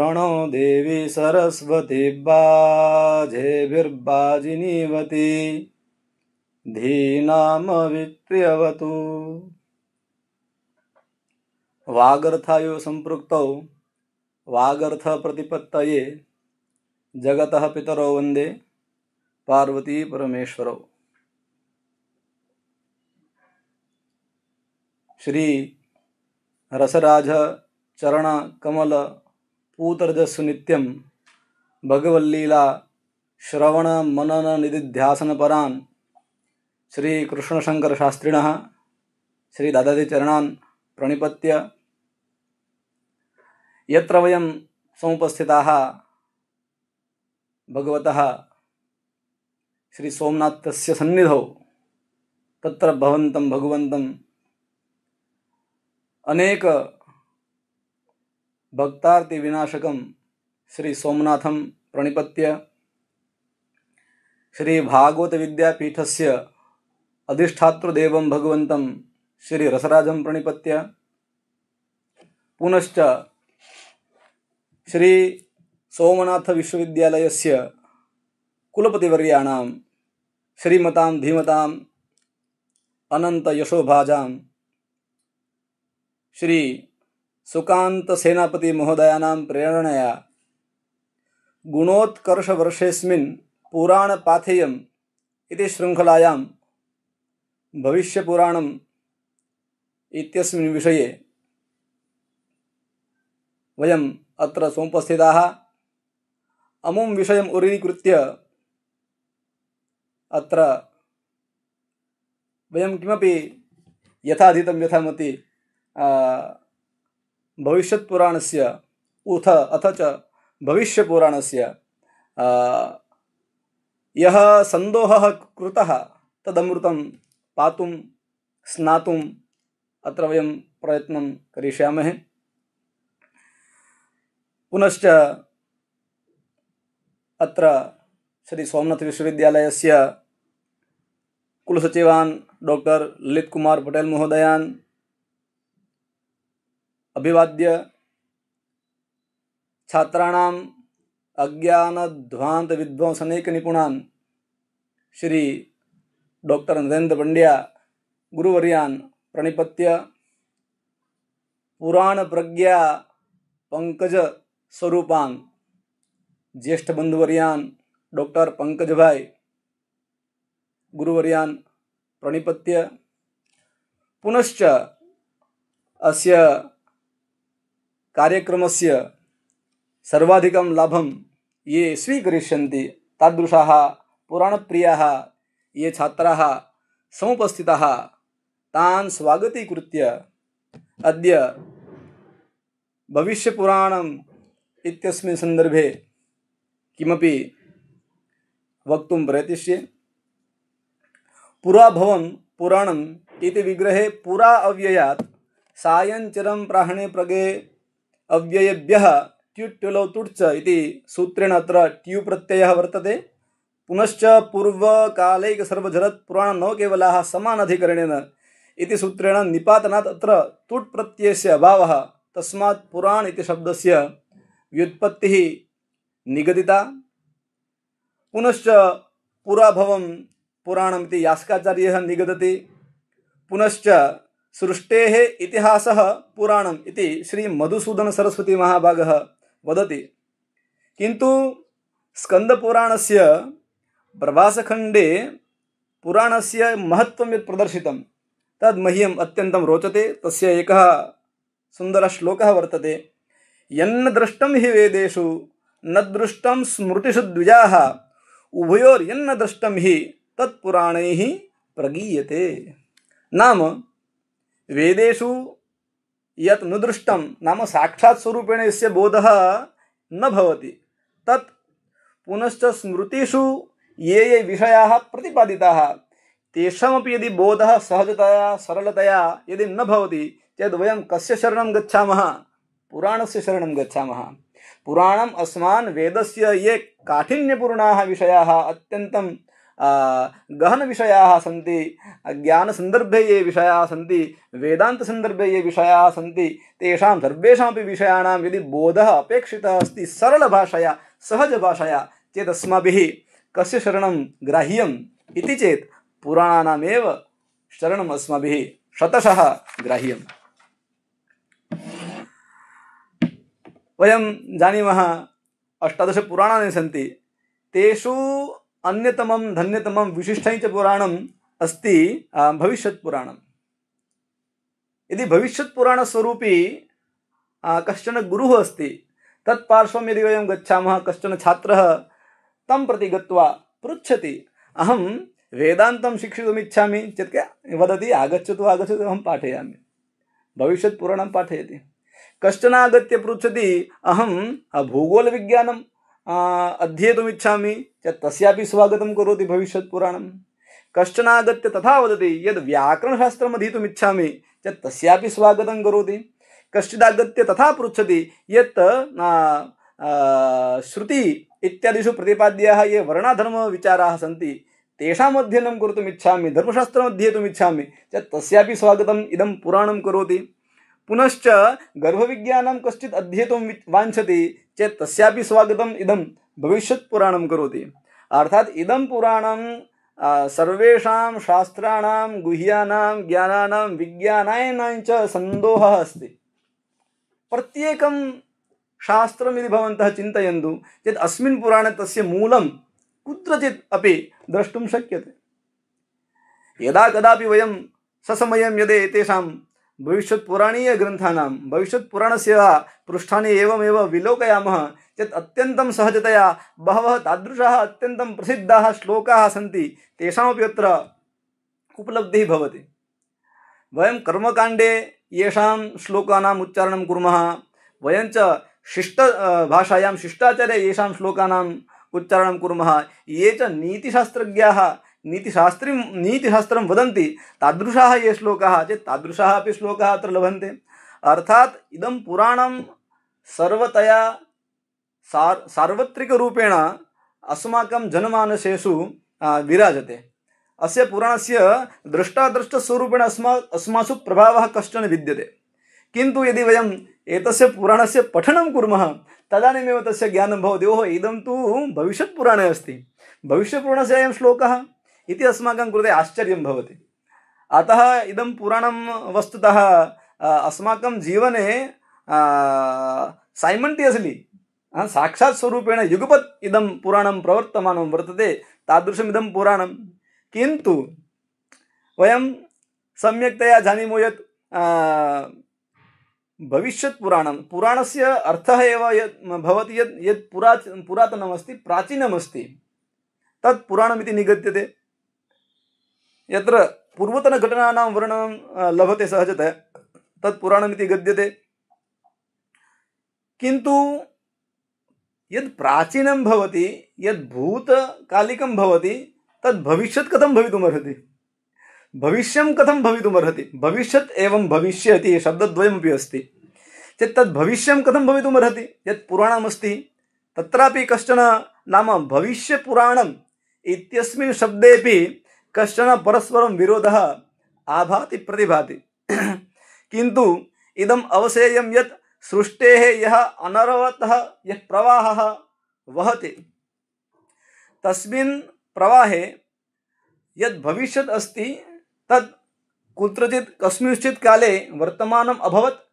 प्रणो देवी सरस्वती बाजेभिर्बाजिनीवती धीनामवित्र्यवतु। वागर्थायो संपृक्तौ वागर्थ प्रतिपत्तये जगतः पितरौ वंदे पार्वती परमेश्वरौ। श्री रसराज चरण कमल पूतरजस्सु नित्यं भगवल्लीला श्रवण मनन निधिध्यासन परान् श्री कृष्णशंकर शास्त्रिणः श्री दादाजी चरणान् प्रणिपत्य यत्र वयं समुपस्थिताः भगवतः श्री सोमनाथस्य सन्निधौ तत्र भवन्तं भगवन्तं अनेक भक्तार्ति विनाशकं श्री सोमनाथं प्रणिपत्य श्री भागवत विद्यापीठस्य अधिष्ठातृदेवं भगवन्तं श्री रसराजं प्रणिपत्य पुनश्च श्री सोमनाथ विश्वविद्यालयस्य कुलपतिवर्याणां श्रीमतां धीमतां अनंत यशोभाजां श्री सुकांत सेनापति महोदयानां प्रेरणया गुणोत्कर्ष वर्षेस्मिन् पुराण पाथेयम् इति शृंखलायां भविष्य पुराणम् इत्यस्मिन् विषये वयम् अत्र समुपस्थिताः अमुं विषयम् उरीकृत्य अत्र वयं किमपि यथाधीतं यथामति भविष्यत्पुराणस्य अथ च भविष्यपुराणस्य यः सन्दोहः कृतः तदमृतं पातुं स्नातुम् अत्र वयं प्रयत्नं करिष्यामहे। पुनश्च अत्र श्री सोमनाथ विश्वविद्यालयस्य कुलसचिवान् डॉक्टर ललित कुमार पटेल महोदयान् अभिवाद्य छात्राणाम् अज्ञानध्वांत विध्वंसनेक निपुणान् श्री डॉक्टर नरेंद्र पंड्या गुरुवर्यान् प्रणिपत्य पुराण प्रज्ञा पंकज स्वरूपान् ज्येष्ठ बंधुवर्यान् डॉक्टर पंकज भाई गुरुवर्यान् प्रणिपत्य पुनश्च अस्य कार्यक्रमस्य सर्वाधिकं लाभं ये स्वीकरिष्यन्ति तादृशाः पुराणप्रियाः ये छात्राः समुपस्थिताः तान् स्वागतीकृत्य अद्य भविष्यपुराणम् इत्यस्मिन् सन्दर्भे किमपि वक्तुं प्रयतिष्ये। पुरा भवन् पुराणम् इति विग्रहे पुरा अव्ययात् सायञ्चरं प्राहणे प्रगे अव्ययेभ्यः ट्युट्युलौ तुट् इति सूत्रेण अत्र ट्यु प्रत्ययः वर्तते। पुनश्च पूर्वकालैक सर्वझरत् पुराण न केवलाः समानाधिकरणेन इति सूत्रेण निपातनात् अत्र तुट् प्रत्ययस्य अभावः, तस्मात् पुराण इति शब्दस्य व्युत्पत्तिः निगदिता। पुनश्च पुराभवं पुराणमिति यास्काचार्यः निगदति। पुनश्च सृष्टेः इतिहासः पुराणम् इति श्री मधुसूदन सरस्वती महाभागः वदति। किन्तु स्कंदपुराणस्य प्रभासखण्डे पुराणस्य महत्त्वं यत् प्रदर्शितं तद् मह्यम् अत्यन्तं रोचते। तस्य एकः सुन्दरः श्लोकः वर्तते, यन्न दृष्टं हि वेदेषु न दृष्टं स्मृतिषु द्विजाः उभयोर्यन्न दृष्टं हि तत्पुराणैः प्रगीयते। नाम वेदेषु यत् न दृष्टं नाम साक्षात् स्वरूपेण यस्य बोधः न भवति तत् पुनश्च स्मृतिषु ये ये विषयाः प्रतिपादिताः तेषामपि यदि बोधः सहजतया सरलतया यदि न भवति चेत् वयं कस्य शरणं गच्छामः? पुराणस्य शरणं गच्छामः। पुराणम् अस्मान् वेदस्य ये काठिन्यपूर्णाः विषयाः अत्यन्तं गहन विषयाः सन्ति, ज्ञानसन्दर्भे ये विषयाः सन्ति, वेदान्तसन्दर्भे ये विषयाः सन्ति, तेषां सर्वेषामपि विषयाणां यदि बोधः अपेक्षितः अस्ति सरलभाषया सहजभाषया चेत् अस्माभिः कस्य शरणं ग्राह्यम् इति चेत् पुराणानामेव शरणम् अस्माभिः शतशः ग्राह्यम्। वयं जानीमः 18 पुराणानि सन्ति, तेषु अन्यतमं धन्यतमं विशिष्टं च पुराणम् अस्ति भविष्यत्पुराणम्। यदि भविष्यत्पुराणस्वरूपी कश्चन गुरुः अस्ति, तत्पार्श्वं यदि वयं गच्छामः, कश्चन छात्रः तं प्रति गत्वा पृच्छति, अहं वेदान्तं शिक्षितुमिच्छामि चेत् क्या वदति, आगच्छतु आगच्छतु अहं पाठयामि। भविष्यत्पुराणं पाठयति। कश्चन आगत्य पृच्छति, अहं भूगोलविज्ञानम् अध्येतुमिच्छामि चेत् तस्यापि स्वागतं करोति भविष्यत्पुराणं। कश्चन आगत्य तथा वदति यद् व्याकरणशास्त्रम् अधीतुमिच्छामि चेत् तस्यापि स्वागतं करोति। कश्चिदागत्य तथा पृच्छति यत् श्रुति इत्यादिषु प्रतिपाद्याः ये वर्णाधर्मविचाराः सन्ति तेषाम् अध्ययनं कर्तुमिच्छामि, धर्मशास्त्रम् अध्येतुमिच्छामि चेत् तस्यापि स्वागतम् इदं पुराणं करोति। पुनश्च गर्भविज्ञानं कश्चित् अध्येतुं वाञ्छति चेत् तस्यापि स्वागतम् इदं भविष्यत्पुराणं करोति। अर्थात् इदं पुराणं सर्वेषां शास्त्राणां गुह्यानां ज्ञानानां विज्ञानानां च सन्दोहः अस्ति। प्रत्येकं शास्त्रं यदि भवन्तः चिन्तयन्तु चेत् अस्मिन् पुराणे तस्य मूलं कुत्रचित् अपि द्रष्टुं शक्यते। यदा कदापि वयं ससमयं यदि एतेषां भविष्यत्पुराणीयग्रन्थानां भविष्यत्पुराणस्य पृष्ठानि एवमेव विलोकयामः चेत् अत्यन्तं सहजतया बहवः तादृशाः अत्यन्तं प्रसिद्धाः श्लोकाः सन्ति, तेषामपि अत्र उपलब्धिः भवति। वयं कर्मकाण्डे येषां श्लोकानाम् उच्चारणं कुर्मः, वयं च भाषायां शिष्टाचारे येषां श्लोकानाम् उच्चारणं कुर्मः, ये च नीतिशास्त्रज्ञाः नीतिशास्त्रं वदन्ति तादृशाः ये श्लोकाः चेत् तादृशाः अपि श्लोकाः अत्र लभन्ते। अर्थात् इदं पुराणं सर्वतया सार्वत्रिकरूपेण अस्माकं जनमानसेषु विराजते। अस्य पुराणस्य दृष्टादृष्टस्वरूपेण अस्मासु प्रभावः कश्चन विद्यते। किन्तु यदि वयम् एतस्य पुराणस्य पठनं कुर्मः तदानीमेव तस्य ज्ञानं भवति, ओहो इदं तु भविष्यत्पुराणे अस्ति, भविष्यत्पुराणस्य अयं श्लोकः इति अस्माकं कृते आश्चर्यं भवति। अतः इदं पुराणं वस्तुतः अस्माकं जीवने साइमल्टेनियस्लि साक्षात् स्वरूपेण युगपत् इदं पुराणं प्रवर्तमानं वर्तते, तादृशम् इदं पुराणं। किन्तु वयं सम्यक्तया जानीमः यत् भविष्यत्पुराणं पुराणस्य अर्थः एव यत् भवति यत् पुरातनमस्ति, प्राचीनमस्ति, तत् पुराणमिति निगद्यते। यत्र पूर्वतनघटनानां वर्णनं लभते सहजतया तत् पुराणमिति गद्यते। किन्तु यद् प्राचीनं भवति, यद् भूतकालिकं भवति, तद् भविष्यत् कथं भवितुमर्हति, भविष्यं कथं भवितुमर्हति। भविष्यत् एवं भविष्य इति शब्दद्वयमपि अस्ति चेत् तद् भविष्यं कथं भवितुमर्हति। यत् पुराणमस्ति तत्रापि कश्चन नाम भविष्यपुराणम् इत्यस्मिन् शब्देपि कश्चन परस्परं विरोधः आभाति प्रतिभाति। किन्तु इदम् अवसेयं यत् सृष्टेः यः अनवरतः यः प्रवाहः वहति, तस्मिन् प्रवाहे यद् भविष्यत् अस्ति तत् कुत्रचित् कस्मिंश्चित् काले वर्तमानम् अभवत्,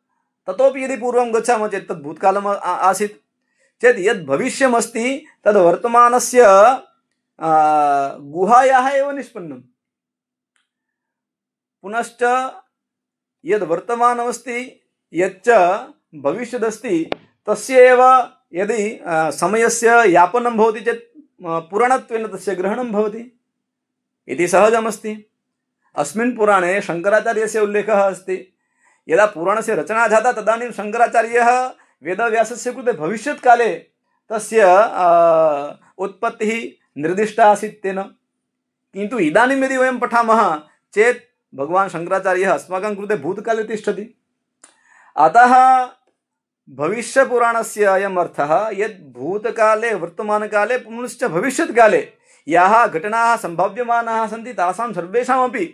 ततोपि यदि पूर्वं गच्छामः चेत् तद् भूतकालम् आसीत् चेत् यद् भविष्यमस्ति तद् वर्तमानस्य गुहायाः एव निष्पन्नम्। पुनश्च यद् वर्तमानमस्ति यच्च भविष्यदस्ति तस्य एव यदि समयस्य यापनं भवति चेत् पुराणत्वेन तस्य ग्रहणं भवति इति सहजमस्ति। अस्मिन् पुराणे शङ्कराचार्यस्य उल्लेखः अस्ति। यदा पुराणस्य रचना जाता तदानीं शङ्कराचार्यः वेदव्यासस्य कृते भविष्यत्काले तस्य उत्पत्तिः निर्दिष्टा आसीत् तेन। किन्तु इदानीं यदि वयं पठामः चेत् भगवान् शङ्कराचार्यः अस्माकं कृते भूतकाले तिष्ठति। अतः भविष्यपुराणस्य अयम् अर्थः यत् भूतकाले वर्तमानकाले पुनश्च भविष्यत्काले याः घटनाः सम्भाव्यमानाः सन्ति तासां सर्वेषामपि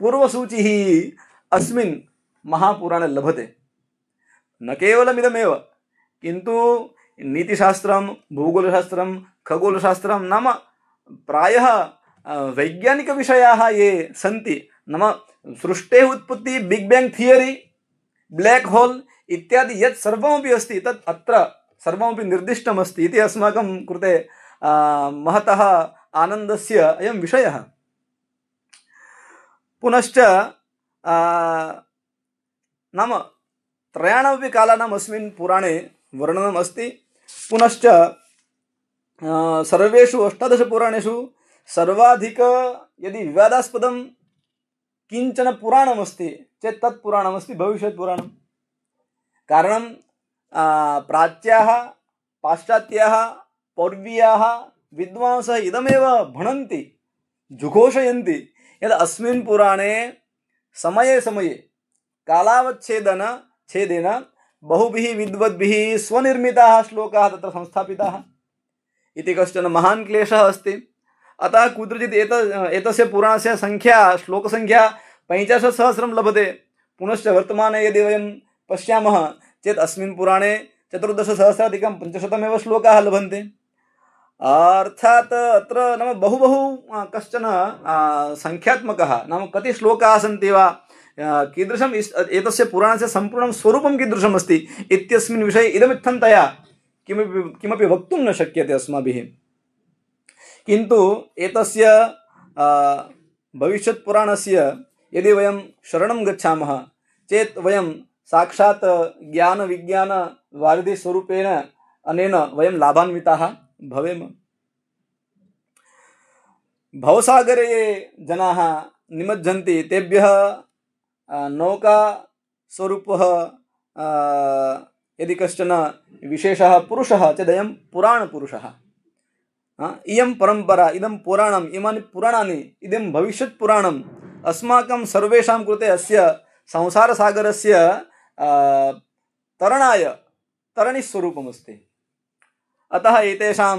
पूर्वसूचिः अस्मिन् महापुराणे लभते। न केवलमिदमेव, किन्तु नीतिशास्त्रं, भूगोलशास्त्रं, खगोलशास्त्रं नाम प्रायः वैज्ञानिकविषयाः ये सन्ति, नाम सृष्टेः उत्पत्ति, बिग् बैंग् थियरी, ब्लैक होल इत्यादि यत् सर्वमपि अस्ति तत् अत्र सर्वमपि निर्दिष्टमस्ति इति अस्माकं कृते महतः आनन्दस्य अयं विषयः। पुनश्च नाम त्रयाणामपि कालानाम् अस्मिन् पुराणे वर्णनम् अस्ति। पुनश्च सर्वेषु 18 पुराणेषु सर्वाधिक यदि विवादास्पदं किञ्चन पुराणमस्ति चेत् तत् पुराणमस्ति भविष्यत्पुराणं। कारणं प्राच्याः पाश्चात्याः पौर्वीयाः विद्वांसः इदमेव भणन्ति, जुघोषयन्ति यद् अस्मिन् पुराणे समये समये कालावच्छेदेन बहुभिः विद्वद्भिः स्वनिर्मिताः श्लोकाः तत्र संस्थापिताः इति कश्चन महान् क्लेशः अस्ति। अतः कुत्रचित् एतस्य पुराणस्य संख्या, श्लोकसंख्या 65,000 लभते। पुनश्च वर्तमाने यदि वयं पश्यामः चेत् अस्मिन् पुराणे 14,000-500 श्लोकाः लभन्ते। अर्थात् अत्र नाम बहु कश्चन संख्यात्मकः, नाम कति श्लोकाः सन्ति वा, कीदृशम् एतस्य पुराणस्य सम्पूर्णं स्वरूपं कीदृशम् अस्ति इत्यस्मिन् विषये इदमित्थन्तया किमपि वक्तुं न शक्यते अस्माभिः। किन्तु एतस्य भविष्यत्पुराणस्य यदि वयं शरणं गच्छामः चेत् वयं साक्षात् ज्ञानविज्ञानवारिधिस्वरूपेण अनेन वयं लाभान्विताः भवेम। भवसागरे ये जनाः निमज्जन्ति तेभ्यः नौकास्वरूपः यदि कश्चन विशेषः पुरुषः चेदयं पुराणपुरुषः। इयं परम्परा, इदं पुराणम्, इमानि पुराणानि, इदं भविष्यत्पुराणम् अस्माकं सर्वेषां कृते अस्य संसारसागरस्य तरणाय तरणिस्वरूपमस्ति। अतः एतेषां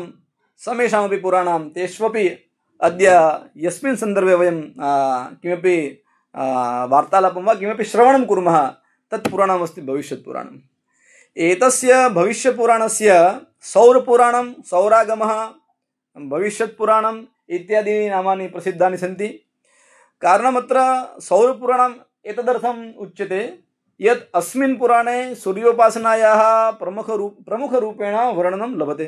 समेषामपि पुराणां तेष्वपि अद्य यस्मिन् सन्दर्भे वयं किमपि वार्तालापं वा किमपि श्रवणं कुर्मः तत् पुराणमस्ति भविष्यत्पुराणम्। एतस्य भविष्यपुराणस्य सौरपुराणं, सौरागमः, भविष्यत्पुराणम् इत्यादीनि नामानि प्रसिद्धानि सन्ति। कारणमत्र सौरपुराणम् एतदर्थम् उच्यते यत् अस्मिन् पुराणे सूर्योपासनायाः प्रमुखरूपेण वर्णनं लभते।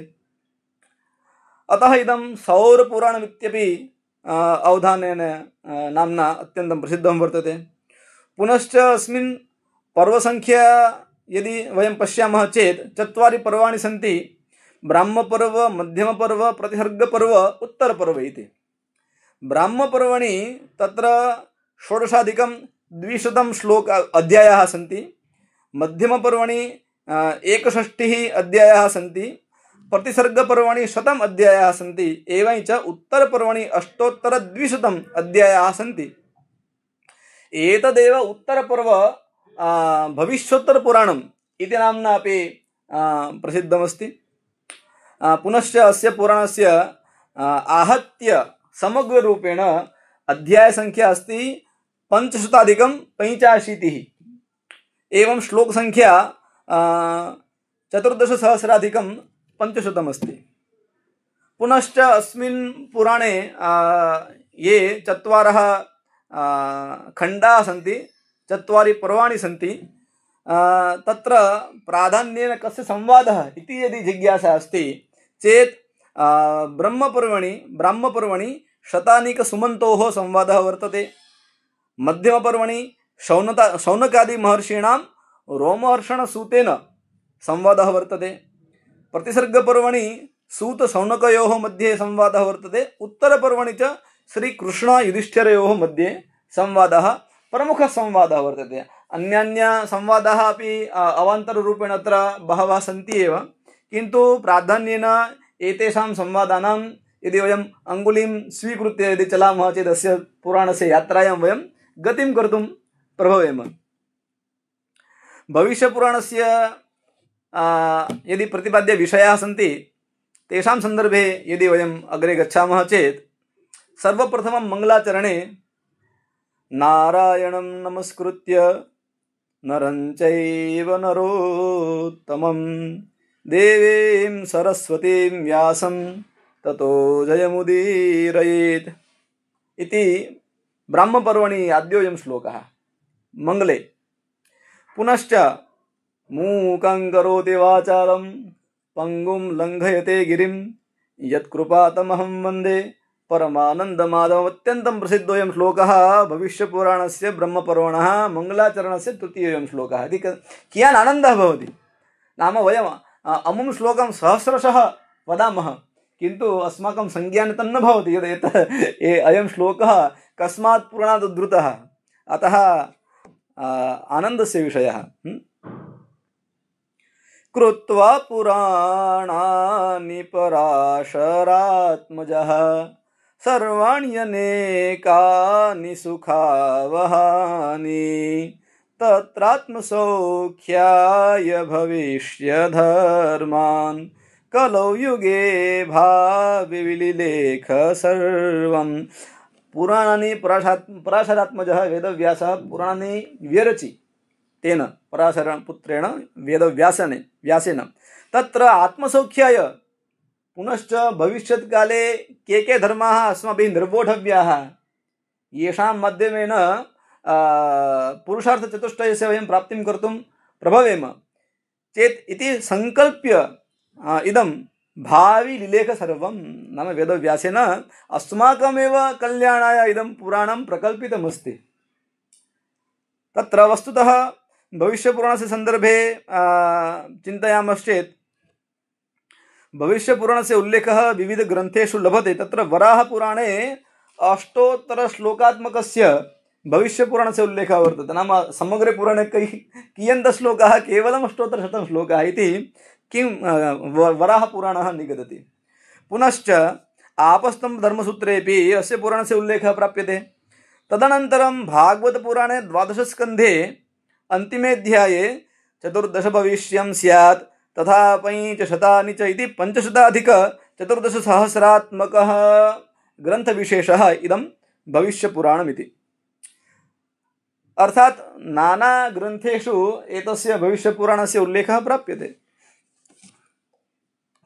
अतः इदं सौरपुराणमित्यपि अवधानेन नाम्ना अत्यन्तं प्रसिद्धं वर्तते। पुनश्च अस्मिन् पर्वसङ्ख्या यदि वयं पश्यामः चेत् 4 पर्वाणि सन्ति। ब्राह्मपर्व, मध्यमपर्व, प्रतिसर्गपर्व, उत्तरपर्व इति। ब्राह्मपर्वणि तत्र 16,200 अध्यायाः सन्ति। मध्यमपर्वणि 61 अध्यायाः सन्ति। प्रतिसर्गपर्वणि 100 अध्यायाः सन्ति। एवञ्च उत्तरपर्वणि 8,200 अध्यायाः सन्ति। एतदेव उत्तरपर्व भविष्योत्तरपुराणम् इति नाम्ना अपि प्रसिद्धमस्ति। पुनश्च अस्य पुराणस्य आहत्य समग्ररूपेण अध्यायसङ्ख्या अस्ति 585। एवं श्लोकसङ्ख्या 14,000-500 अस्ति। पुनश्च अस्मिन् पुराणे ये 4 खण्डाः सन्ति, 4 पर्वाणि सन्ति, तत्र प्राधान्येन कस्य संवादः इति यदि जिज्ञासा अस्ति चेत् ब्राह्मपर्वणि शतानीकसुमन्तोः संवादः वर्तते। मध्यमपर्वणि शौनकादि महर्षीणां रोमहर्षणसूतेन संवादः वर्तते। प्रतिसर्गपर्वणि सूतशौनकयोः मध्ये संवादः वर्तते। उत्तरपर्वणि च श्रीकृष्णयुधिष्ठिरयोः मध्ये संवादः प्रमुखः संवादः वर्तते। अन्यान्य संवादाः अपि अवान्तररूपेण अत्र बहवः सन्ति एव, किन्तु प्राधान्येन एतेषां संवादानां यदि वयम् अङ्गुलीं स्वीकृत्य यदि चलामः चेत् अस्य पुराणस्य यात्रायां वयं गतिं कर्तुं प्रभवेम। भविष्यपुराणस्य यदि प्रतिपाद्यविषयाः सन्ति तेषां सन्दर्भे यदि वयम् अग्रे गच्छामः चेत् सर्वप्रथमं मङ्गलाचरणे नारायणं नमस्कृत्य नरं चैव नरोत्तमं देवीं सरस्वतीं व्यासं ततो जयमुदीरयेत् इति ब्राह्मपर्वणि आद्योऽयं श्लोकः मङ्गले। पुनश्च मूकं करोति वाचालं पंगुं लंघयते गिरिं यत्कृपातमहं वन्दे परमानन्दमाधवम्। अत्यन्तं प्रसिद्धोऽयं श्लोकः भविष्यपुराणस्य ब्रह्मपर्वणः मङ्गलाचरणस्य तृतीयोऽयं श्लोकः। इति कियान् आनन्दः भवति नाम वयम् अमुं श्लोकं सहस्रशः वदामः किन्तु अस्माकं संज्ञाने तन्न भवति यत् अयं श्लोकः कस्मात् पुराणात् उद्धृतः, अतः आनन्दस्य विषयः। कृत्वा पुराणानि पराशरात्मजः सर्वाण्यनेकानि सुखावहानि तत्रात्मसौख्याय भविष्यधर्मान् कलौ युगे भाविविलिलेख सर्वं। पुराणानि पराशरात्मजः वेदव्यासः पुराणानि व्यरचि तेन पराशरपुत्रेण व्यासेन तत्र आत्मसौख्याय पुनश्च भविष्यत्काले के धर्माः अस्माभिः निर्वोढव्याः येषां माध्यमेन पुरुषार्थचतुष्टयस्य वयं प्राप्तिं कर्तुं प्रभवेम चेत् इति संकल्प्य इदं भावि लिलेख सर्वं नाम वेदव्यासेन अस्माकमेव कल्याणाय इदं पुराणं प्रकल्पितमस्ति। तत्र वस्तुतः भविष्यपुराणस्य सन्दर्भे चिन्तयामश्चेत् भविष्यपुराणस्य उल्लेखः विविधग्रन्थेषु लभते। तत्र वराहपुराणे अष्टोत्तरश्लोकात्मकस्य भविष्यपुराणस्य उल्लेखः वर्तते। नाम समग्रे पुराणे कियन्तः श्लोकाः केवलम् अष्टोत्तरशतं श्लोकाः इति किं वराहपुराणः निगदति। पुनश्च आपस्तम्भ धर्मसूत्रेपि अस्य पुराणस्य उल्लेखः प्राप्यते। तदनन्तरं भागवतपुराणे 12 स्कन्धे अन्तिमेऽध्याये 14 भविष्यं स्यात् तथा पञ्चशतानि च इति 500+14सहस्रात्मकः ग्रन्थविशेषः इदं भविष्यपुराणमिति। अर्थात् नाना ग्रन्थेषु एतस्य भविष्यपुराणस्य उल्लेखः प्राप्यते।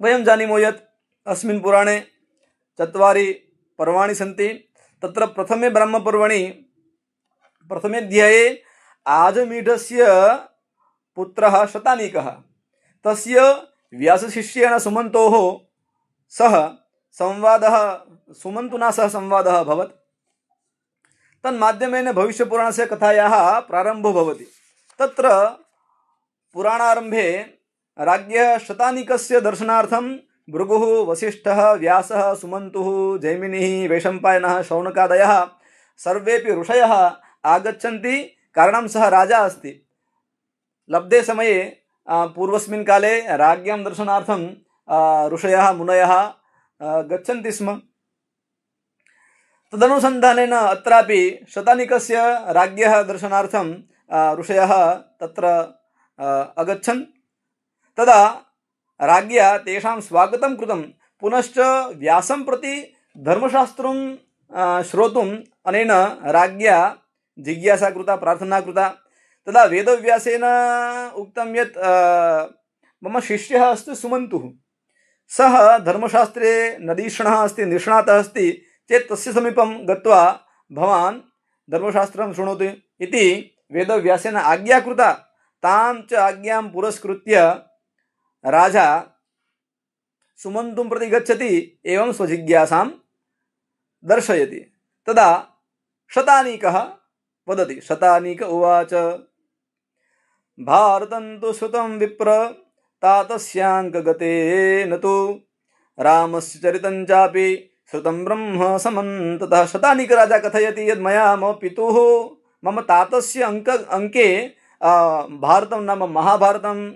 वयं जानीमो यत् अस्मिन् पुराणे 4 पर्वाणि सन्ति। तत्र प्रथमे ब्रह्मपर्वणि प्रथमेऽध्याये आजमीढस्य पुत्रः शतानीकः तस्य व्यासशिष्येण सुमन्तोः सह संवादः सुमन्तुना सह संवादः अभवत्। तन्माध्यमेन भविष्यपुराणस्य कथायाः प्रारम्भो भवति। तत्र पुराणारम्भे राज्ञः शतानीकस्य दर्शनार्थं भृगुः वसिष्ठः व्यासः सुमन्तुः जैमिनिः वैशम्पायनः शौनकादयः सर्वेपि ऋषयः आगच्छन्ति। कारणं सः राजा अस्ति। लब्धे समये पूर्वस्मिन् काले राज्ञां दर्शनार्थं ऋषयः मुनयः गच्छन्ति स्म। तदनुसन्धानेन अत्रापि शतानीकस्य राज्ञः दर्शनार्थं ऋषयः तत्र अगच्छन्। तदा राज्ञा तेषां स्वागतं कृतं। पुनश्च व्यासं प्रति धर्मशास्त्रं श्रोतुम् अनेन राज्ञा जिज्ञासा कृता, प्रार्थना कृता। तदा वेदव्यासेन उक्तं यत् मम शिष्यः अस्ति सुमन्तुः, सः धर्मशास्त्रे नदीषणः अस्ति, निष्णातः अस्ति चेत् तस्य समीपं गत्वा भवान् धर्मशास्त्रं शृणोतु इति वेदव्यासेन आज्ञा कृता। तां च आज्ञां पुरस्कृत्य राजा सुमन्तुं प्रति गच्छति एवं स्वजिज्ञासां दर्शयति। तदा शतानीकः वदति। शतानीक उवाच भारतं तु श्रुतं विप्र तातस्याङ्कगतेन तु रामस्य चरितं चापि श्रुतं ब्रह्म समन्ततः। शतानीक राजा कथयति यद् मया मम पितुः मम तातस्य अंके भारतं नाम महाभारतं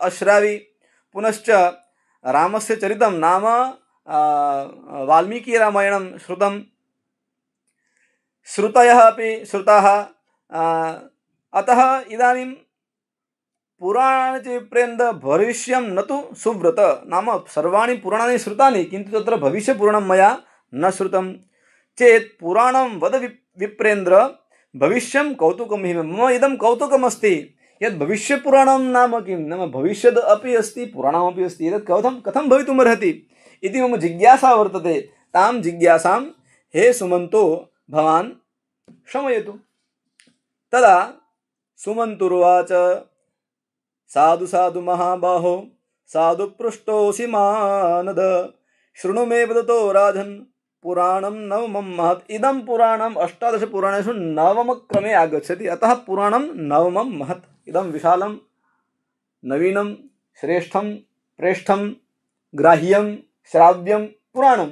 अश्रावि। पुनश्च रामस्य चरितं नाम वाल्मीकिरामायणं श्रुतं। श्रुतयः अपि श्रुताः। अतः इदानीं पुराणानि विप्रेन्द्र भविष्यं न तु सुव्रत, नाम सर्वाणि पुराणानि श्रुतानि किन्तु तत्र भविष्यपुराणं मया न श्रुतं चेत् पुराणं वद विप्रेन्द्र भविष्यं कौतुकं हि मम इदं कौतुकमस्ति यद् भविष्यपुराणं नाम किं, नाम भविष्यद् अपि अस्ति पुराणमपि अस्ति, एतत् कथं भवितुमर्हति इति मम जिज्ञासा वर्तते। तां जिज्ञासां हे सुमन्तो भवान् शमयतु। तदा सुमन्तुर्वाच साधु साधु महाबाहो साधु पृष्टोऽसि मानद शृणु मे वदतो राजन् पुराणं नवमं महत्। इदं पुराणम् 18 पुराणेषु नवमक्रमे आगच्छति, अतः पुराणं नवमं महत्। इदं विशालं नवीनं श्रेष्ठं प्रेष्ठं ग्राह्यं श्राव्यं पुराणं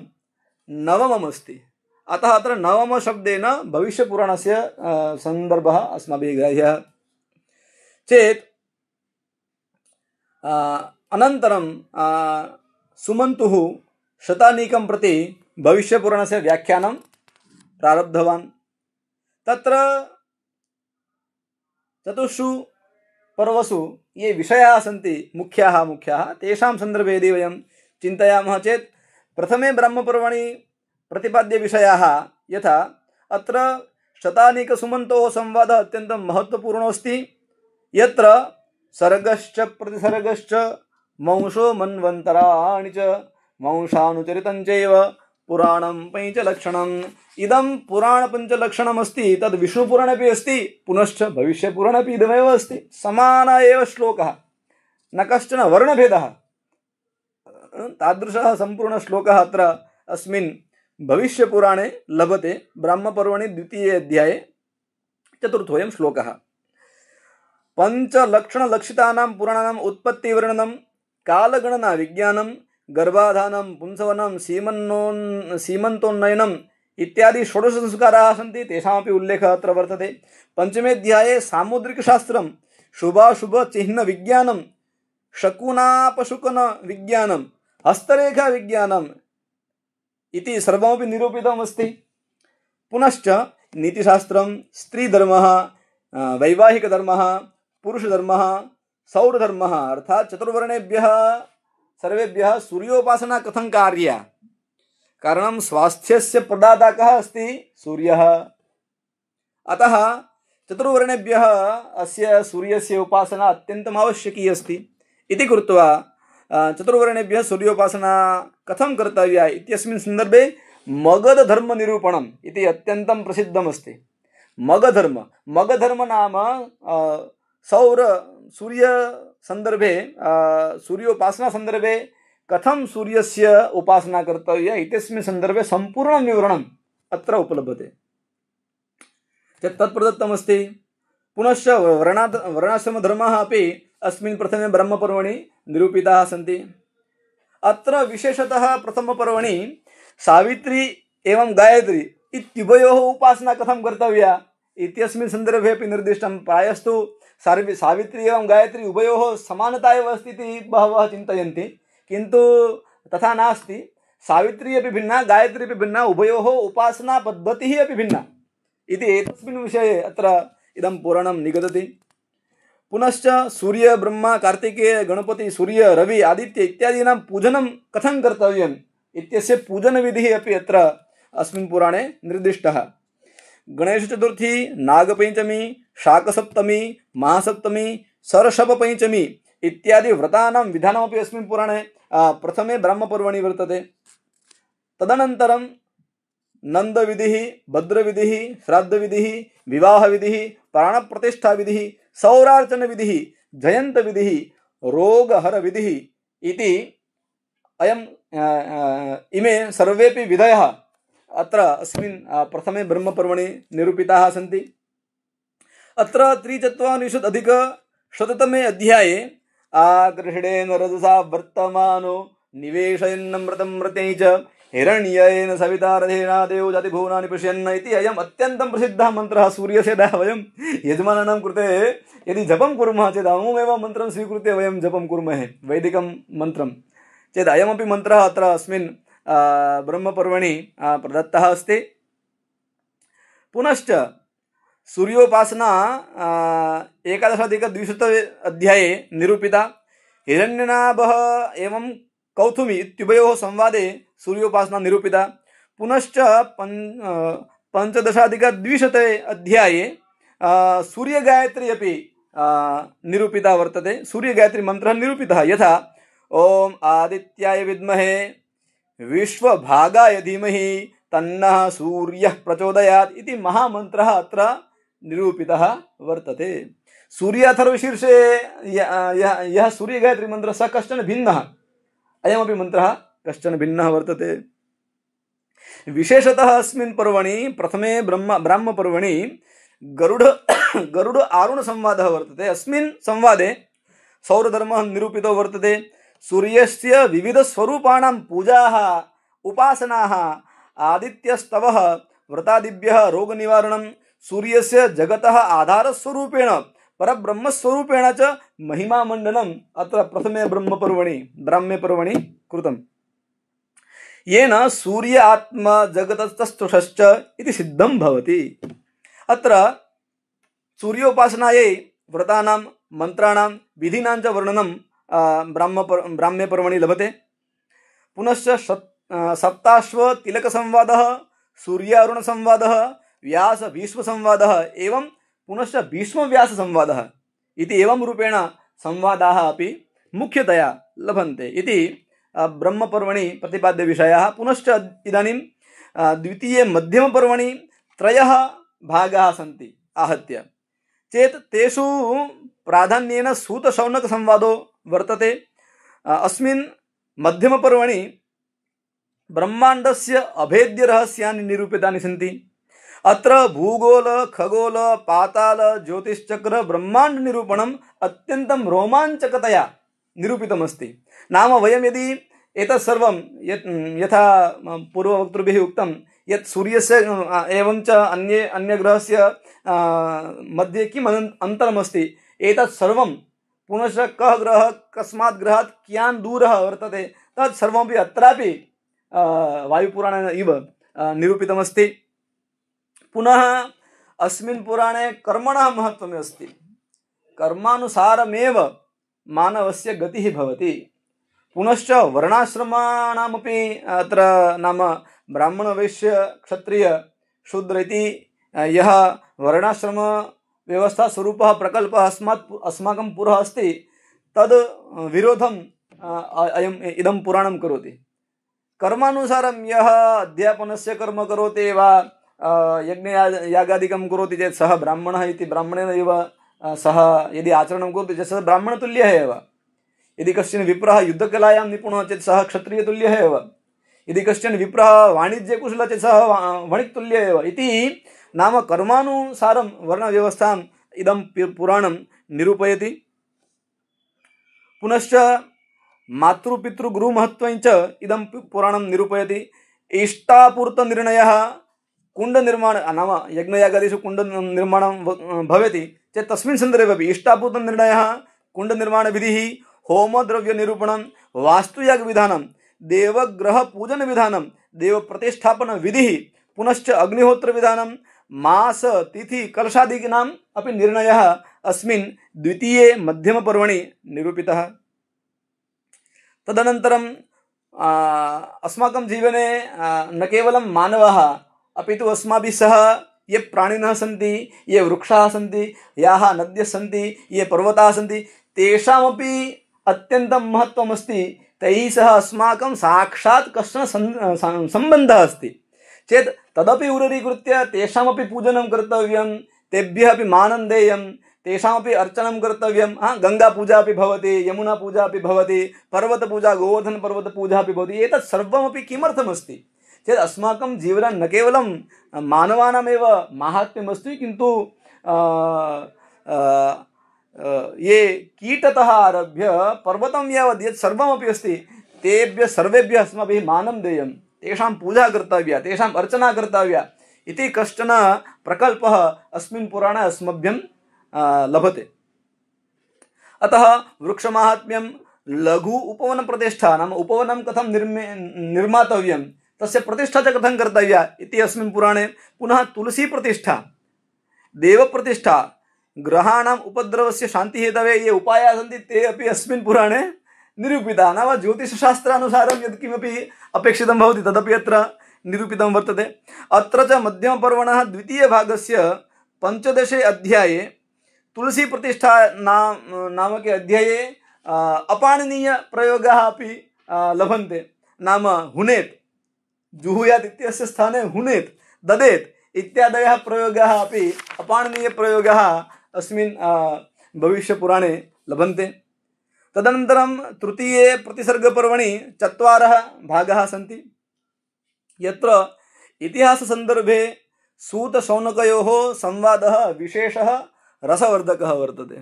नवममस्ति, अतः अत्र नवमशब्देन भविष्यपुराणस्य सन्दर्भः अस्माभिः ग्राह्यः चेत् अनन्तरं सुमन्तुः शतानीकं प्रति भविष्यपुराणस्य व्याख्यानं प्रारब्धवान्। तत्र चतुर्षु पर्वसु ये विषयाः सन्ति मुख्याः तेषां सन्दर्भे यदि वयं चिन्तयामः चेत् प्रथमे ब्रह्मपर्वणि प्रतिपाद्यविषयाः यथा अत्र शतानीकसुमन्तोः संवादः अत्यन्तं महत्त्वपूर्णोऽस्ति, यत्र सर्गश्च प्रतिसर्गश्च मंशो मन्वन्तराणि च मंशानुचरितं चैव पुराणं पञ्चलक्षणम्। इदं पुराणपञ्चलक्षणमस्ति, तद् विष्णुपुराणेपि अस्ति, पुनश्च भविष्यपुराणेपि इदमेव अस्ति। समानः एव श्लोकः, न कश्चन वर्णभेदः। तादृशः सम्पूर्णश्लोकः अत्र अस्मिन् भविष्यपुराणे लभते। ब्रह्मपर्वणि 2 अध्याये 4 श्लोकः। पंचलक्षणलक्षितानां पुराणानाम् उत्पत्तिवर्णनं कालगणना विज्ञानं गर्भाधानं पुंसवनं सीमन्तोन्नयनम् इत्यादि 16 संस्काराः सन्ति, तेषामपि उल्लेखः अत्र वर्तते। 5मे अध्याये सामुद्रिकशास्त्रं शुभाशुभचिह्नविज्ञानं शकुनापशुकन विज्ञानं हस्तरेखा विज्ञानम् इति सर्वमपि निरूपितमस्ति। पुनश्च नीतिशास्त्रं स्त्रीधर्मः वैवाहिकधर्मः पुरुषधर्मः सौरधर्मः अर्थात् चतुर्वर्णेभ्यः सर्वेभ्यः सूर्योपासना कथं कार्या, कारणं स्वास्थ्यस्य प्रदाता कः अस्ति, सूर्यः। अतः चतुर्वर्णेभ्यः अस्य सूर्यस्य उपासना अत्यन्तम् आवश्यकी अस्ति इति कृत्वा चतुर्वर्णेभ्यः सूर्योपासना कथं कर्तव्या इत्यस्मिन् सन्दर्भे मगधधर्मनिरूपणम् इति अत्यन्तं प्रसिद्धमस्ति। मगधर्म नाम सूर्यसन्दर्भे सूर्योपासना सन्दर्भे कथं सूर्यस्य उपासना कर्तव्या इत्यस्मिन् सन्दर्भे सम्पूर्णं विवरणम् अत्र उपलभ्यते चेत् तत् प्रदत्तमस्ति। पुनश्च वर्णाश्रमधर्माः अपि अस्मिन् प्रथमे ब्रह्मपर्वणि निरूपिताः सन्ति। अत्र विशेषतः प्रथमपर्वणि सावित्री एवं गायत्री इत्युभयोः उपासना कथं कर्तव्या इत्यस्मिन् सन्दर्भे अपि निर्दिष्टं। प्रायस्तु सावित्री एवं गायत्री उभयोः समानता एव अस्ति इति बहवः चिन्तयन्ति, किन्तु तथा नास्ति। सावित्री अपि भिन्ना गायत्री अपि भिन्ना, उभयोः उपासना पद्धतिः अपि भिन्ना इति एतस्मिन् विषये अत्र इदं पुराणं निगदति। पुनश्च सूर्य ब्रह्मा कार्तिकेय गणपति सूर्य रवि आदित्य इत्यादीनां पूजनं कथं कर्तव्यम् इत्यस्य पूजनविधिः अपि अत्र अस्मिन् पुराणे निर्दिष्टः। गणेशचतुर्थी नागपञ्चमी शाकसप्तमी महासप्तमी सरषभपञ्चमी इत्यादि व्रतानां विधानमपि अस्मिन् पुराणे प्रथमे ब्रह्मपर्वणि वर्तते। तदनन्तरं नन्दविधिः भद्रविधिः श्राद्धविधिः विवाहविधिः प्राणप्रतिष्ठाविधिः सौरार्चनविधिः जयन्तविधिः रोगहरविधिः इति इमे सर्वेपि विधयः अत्र अस्मिन् प्रथमे ब्रह्मपर्वणि निरूपिताः सन्ति। अत्र 3,400+ अध्याये आकृष्णेन रजसा वर्तमानो निवेशयन्नमृतं मृत्यै च हिरण्येन सविता रथेना देव जातिभुवनानि पश्यन् इति अयम् अत्यन्तं प्रसिद्धः मन्त्रः सूर्यस्य। वयं यजमानानां कृते यदि जपं कुर्मः चेत् अमुमेव मन्त्रं स्वीकृत्य वयं जपं कुर्मः, वैदिकं मन्त्रं चेत् अयमपि मन्त्रः अत्र अस्मिन् ब्रह्मपर्वणि प्रदत्तः अस्ति। पुनश्च सूर्योपासना एकादशाधिकद्विशतमे अध्याये निरूपिता। हिरण्यनाभः एवं कौथुमी इत्युभयोः संवादे सूर्योपासना निरूपिता। पुनश्च पंचदशाधिकद्विशते अध्याये सूर्यगायत्री अपि निरूपिता वर्तते। सूर्यगायत्री मंत्रः निरूपितः, यथा ओम आदित्याय विद्महे विश्वभागाय धीमहि तन्नः सूर्यः प्रचोदयात् इति महामन्त्रः अत्र निरूपितः वर्तते। सूर्याथर्वशीर्षे यः सूर्यगायत्री मंत्रः सः कश्चन भिन्नः, अयमपि मंत्रः कश्चन भिन्नः वर्तते। विशेषतः अस्मिन् पर्वणि प्रथमे ब्राह्मपर्वणि गरुड आरुण संवादः वर्तते। अस्मिन् संवादे सौरधर्मः निरूपितो वर्तते। सूर्यस्य विविधस्वरूपाणां पूजाः उपासनाः आदित्यस्तवः व्रतादिभ्यः रोगनिवारणं सूर्यस्य जगतः आधारस्वरूपेण परब्रह्मस्वरूपेण च महिमामण्डनम् अत्र प्रथमे ब्राह्म्यपर्वणि कृतम्। येन सूर्य आत्मा जगतस्तस्थुषश्च इति सिद्धं भवति। अत्र सूर्योपासनायै व्रतानां मन्त्राणां विधीनां च वर्णनं ब्राह्म्यपर्वणि लभते। पुनश्च सप्ताश्वतिलकसंवादः, सूर्यारुणसंवादः, व्यासभीष्मसंवादः एवं पुनश्च भीष्मव्याससंवादः इति एवं रूपेण संवादाः अपि मुख्यतया लभन्ते इति ब्रह्मपर्वणि प्रतिपाद्यविषयाः। पुनश्च इदानीं द्वितीये मध्यमपर्वणि त्रयः भागाः सन्ति आहत्य चेत् तेषु प्राधान्येन सूतशौनकसंवादो वर्तते। अस्मिन् मध्यमपर्वणि ब्रह्माण्डस्य अभेद्यरहस्यानि निरूपितानि सन्ति। अत्र भूगोल खगोल पाताल ज्योतिश्चक्र ब्रह्माण्ड निरूपणम् अत्यन्तं रोमाञ्चकतया निरूपितमस्ति। नाम वयं यदि एतत् सर्वं यथा पूर्ववक्तृभिः उक्तं यत् सूर्यस्य एवं च अन्यग्रहस्य मध्ये किम् अन्तरमस्ति, एतत् सर्वं पुनश्च कः ग्रहः कस्मात् ग्रहात् कियान् दूरः वर्तते तत् सर्वमपि अत्रापि वायुपुराणेन इव निरूपितमस्ति। पुनः अस्मिन् पुराणे कर्मणः महत्त्वम् अस्ति। कर्मानुसारमेव मानवस्य गतिः भवति। पुनश्च वर्णाश्रमाणामपि अत्र नाम ब्राह्मणवैश्य क्षत्रिय शूद्र इति यः वर्णाश्रम व्यवस्था स्वरूपः प्रकल्पः अस्माकं पुरः अस्ति, तद् विरोधम् इदं पुराणं करोति। कर्मानुसारं यः अध्यापनस्य कर्म करोति वा यज्ञयागादिकं करोति चेत् सः ब्राह्मणः इति ब्राह्मणेन एव सः यदि आचरणं करोति चेत् सः ब्राह्मणतुल्यः एव। यदि कश्चन विप्रः युद्धकलायां निपुणः चेत् सः क्षत्रियतुल्यः एव। यदि कश्चन विप्रः वाणिज्ये कुशलः चेत् सः वणिक्तुल्यः एव इति नाम कर्मानुसारं वर्णव्यवस्थाम् इदं पुराणं निरूपयति। पुनश्च मातृपितृगुरुमहत्त्वं च इदं पुराणं निरूपयति। इष्टापूर्तनिर्णयः कुण्डनिर्माण नाम यज्ञयागादिषु कुण्डनिर्माणं भवति चेत् तस्मिन् सन्दर्भेपि इष्टापूर्तनिर्णयः, कुण्डनिर्माणविधिः, होमद्रव्यनिरूपणं, वास्तुयागविधानं, देवग्रहपूजनविधानं, देवप्रतिष्ठापनविधिः, पुनश्च अग्निहोत्रविधानं, मास तिथि कलशादीनाम् अपि निर्णयः अस्मिन् द्वितीये मध्यमपर्वणि निरूपितः। तदनन्तरं अस्माकं जीवने न केवलं मानवः अपि तु अस्माभिः सह ये प्राणिनः सन्ति, ये वृक्षाः सन्ति, याः नद्यः सन्ति, ये पर्वताः सन्ति, तेषामपि अत्यन्तं महत्त्वमस्ति। तैः सह अस्माकं साक्षात् कश्चन सम्बन्धः अस्ति चेत् तदपि उररीकृत्य तेषामपि पूजनं कर्तव्यं, तेभ्यः अपि मानं देयं, तेषामपि अर्चनं कर्तव्यं। गङ्गापूजा अपि भवति, यमुनापूजा अपि भवति, पर्वतपूजा, गोवर्धनपर्वतपूजा अपि भवति। एतत् सर्वमपि किमर्थमस्ति चेत् अस्माकं जीवने न केवलं मानवानामेव माहात्म्यमस्ति, किन्तु ये कीटतः आरभ्य पर्वतं यावत् यत् सर्वमपि अस्ति तेभ्यः सर्वेभ्यः अस्माभिः मानं देयं, तेषां पूजा कर्तव्या, तेषाम् अर्चना कर्तव्या इति कश्चन प्रकल्पः अस्मिन् पुराणे अस्मभ्यं लभते। अतः वृक्षमाहात्म्यं, लघु उपवनप्रतिष्ठा नाम उपवनं कथं निर्मातव्यं, तस्य प्रतिष्ठा च कथं कर्तव्या इति अस्मिन् पुराणे। पुनः तुलसी प्रतिष्ठा, देवप्रतिष्ठा ग्रहाणाम् उपद्रवस्य शान्तिहेतवे ये उपायाः सन्ति ते अपि अस्मिन् पुराणे निरूपिताः। नाम ज्योतिषशास्त्रानुसारं यत्किमपि अपेक्षितं भवति तदपि अत्र निरूपितं वर्तते। अत्र च मध्यमपर्वणः द्वितीयभागस्य 15 अध्याये तुलसीप्रतिष्ठा नामके अध्याये अपाणनीयप्रयोगाः अपि लभन्ते। नाम हुनेत्, जुहुयात् इत्यस्य स्थाने हुनेत्, ददेत् इत्यादयः प्रयोगाः अपि अपाणनीयप्रयोगाः अस्मिन् भविष्यपुराणे लभन्ते। तदनन्तरं तृतीये प्रतिसर्गपर्वणि 4 भागाः सन्ति, यत्र इतिहाससन्दर्भे सूतशौनकयोः संवादः विशेषः रसवर्धकः वर्तते।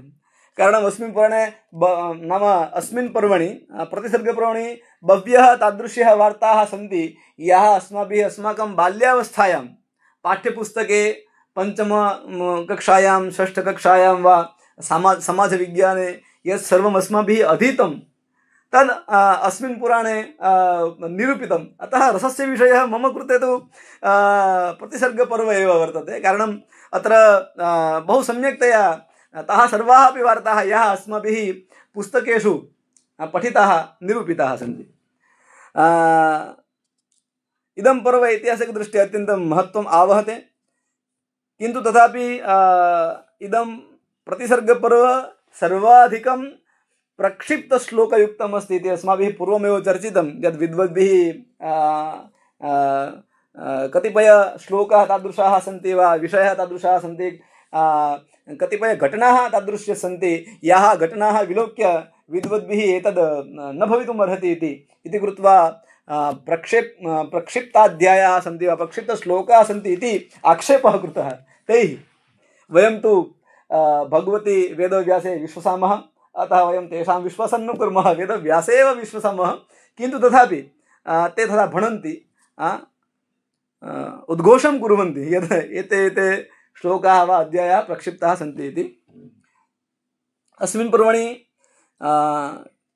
कारणम् अस्मिन् पुराणे नाम अस्मिन् पर्वणि प्रतिसर्गपर्वणि बह्व्यः तादृश्यः वार्ताः सन्ति याः अस्माभिः अस्माकं बाल्यावस्थायां पाठ्यपुस्तके पञ्चमकक्षायां षष्ठकक्षायां वा समाजविज्ञाने यत् सर्वम् अस्माभिः अधीतं तद् अस्मिन् पुराणे निरूपितम्। अतः रसस्य विषयः मम कृते तु प्रतिसर्गपर्व एव वर्तते। कारणम् अत्र बहु सम्यक्तया ताः सर्वाः अपि वार्ताः याः अस्माभिः पुस्तकेषु पठिताः निरूपिताः सन्ति। इदं पर्व ऐतिहासिकदृष्ट्या अत्यन्तं महत्त्वम् आवहते, किन्तु तथापि इदं प्रतिसर्गपर्व सर्वाधिकं प्रक्षिप्तश्लोकयुक्तम् अस्ति इति अस्माभिः पूर्वमेव चर्चितं। यद् विद्वद्भिः कतिपयश्लोकाः तादृशाः सन्ति वा विषयाः तादृशाः सन्ति, कतिपयघटनाः तादृश्यः सन्ति याः घटनाः विलोक्य विद्वद्भिः एतद् न भवितुम् अर्हति इति कृत्वा प्रक्षिप्ताध्यायाः सन्ति वा प्रक्षिप्तश्लोकाः सन्ति इति आक्षेपः कृतः तैः। वयं तु भगवती वेदव्यासे विश्वसामः, अतः वयं तेषां विश्वासं न कुर्मः, वेदव्यासे एव विश्वसामः। किन्तु तथापि ते तथा भणन्ति, उद्घोषं कुर्वन्ति यत् एते श्लोकाः वा अध्यायाः प्रक्षिप्ताः सन्ति इति। अस्मिन् पर्वणि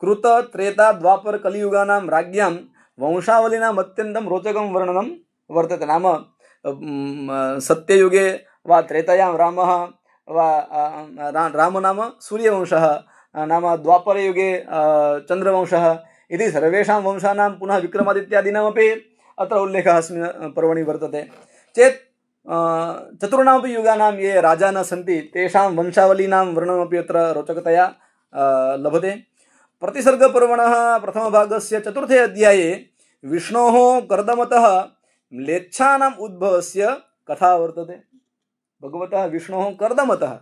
कृत त्रेता द्वापर कलियुगानां राज्ञां वंशावलीनाम् अत्यन्तं रोचकं वर्णनं वर्तते। नाम सत्ययुगे वा त्रेतायां रामः वा राम नाम सूर्यवंशः, नाम द्वापरयुगे चन्द्रवंशः इति सर्वेषां वंशानां पुनः विक्रमादित्यादीनामपि अत्र उल्लेखः अस्मिन् पर्वणि वर्तते। चेत् चतुर्णामपि युगानां ये राजानः सन्ति तेषां वंशावलीनां वर्णनमपि अत्र रोचकतया लभते। प्रतिसर्गपर्वणः प्रथमभागस्य 4थे अध्याये विष्णोः कर्दमतः म्लेच्छानाम् उद्भवस्य कथा वर्तते। भगवतः विष्णोः कर्दमतः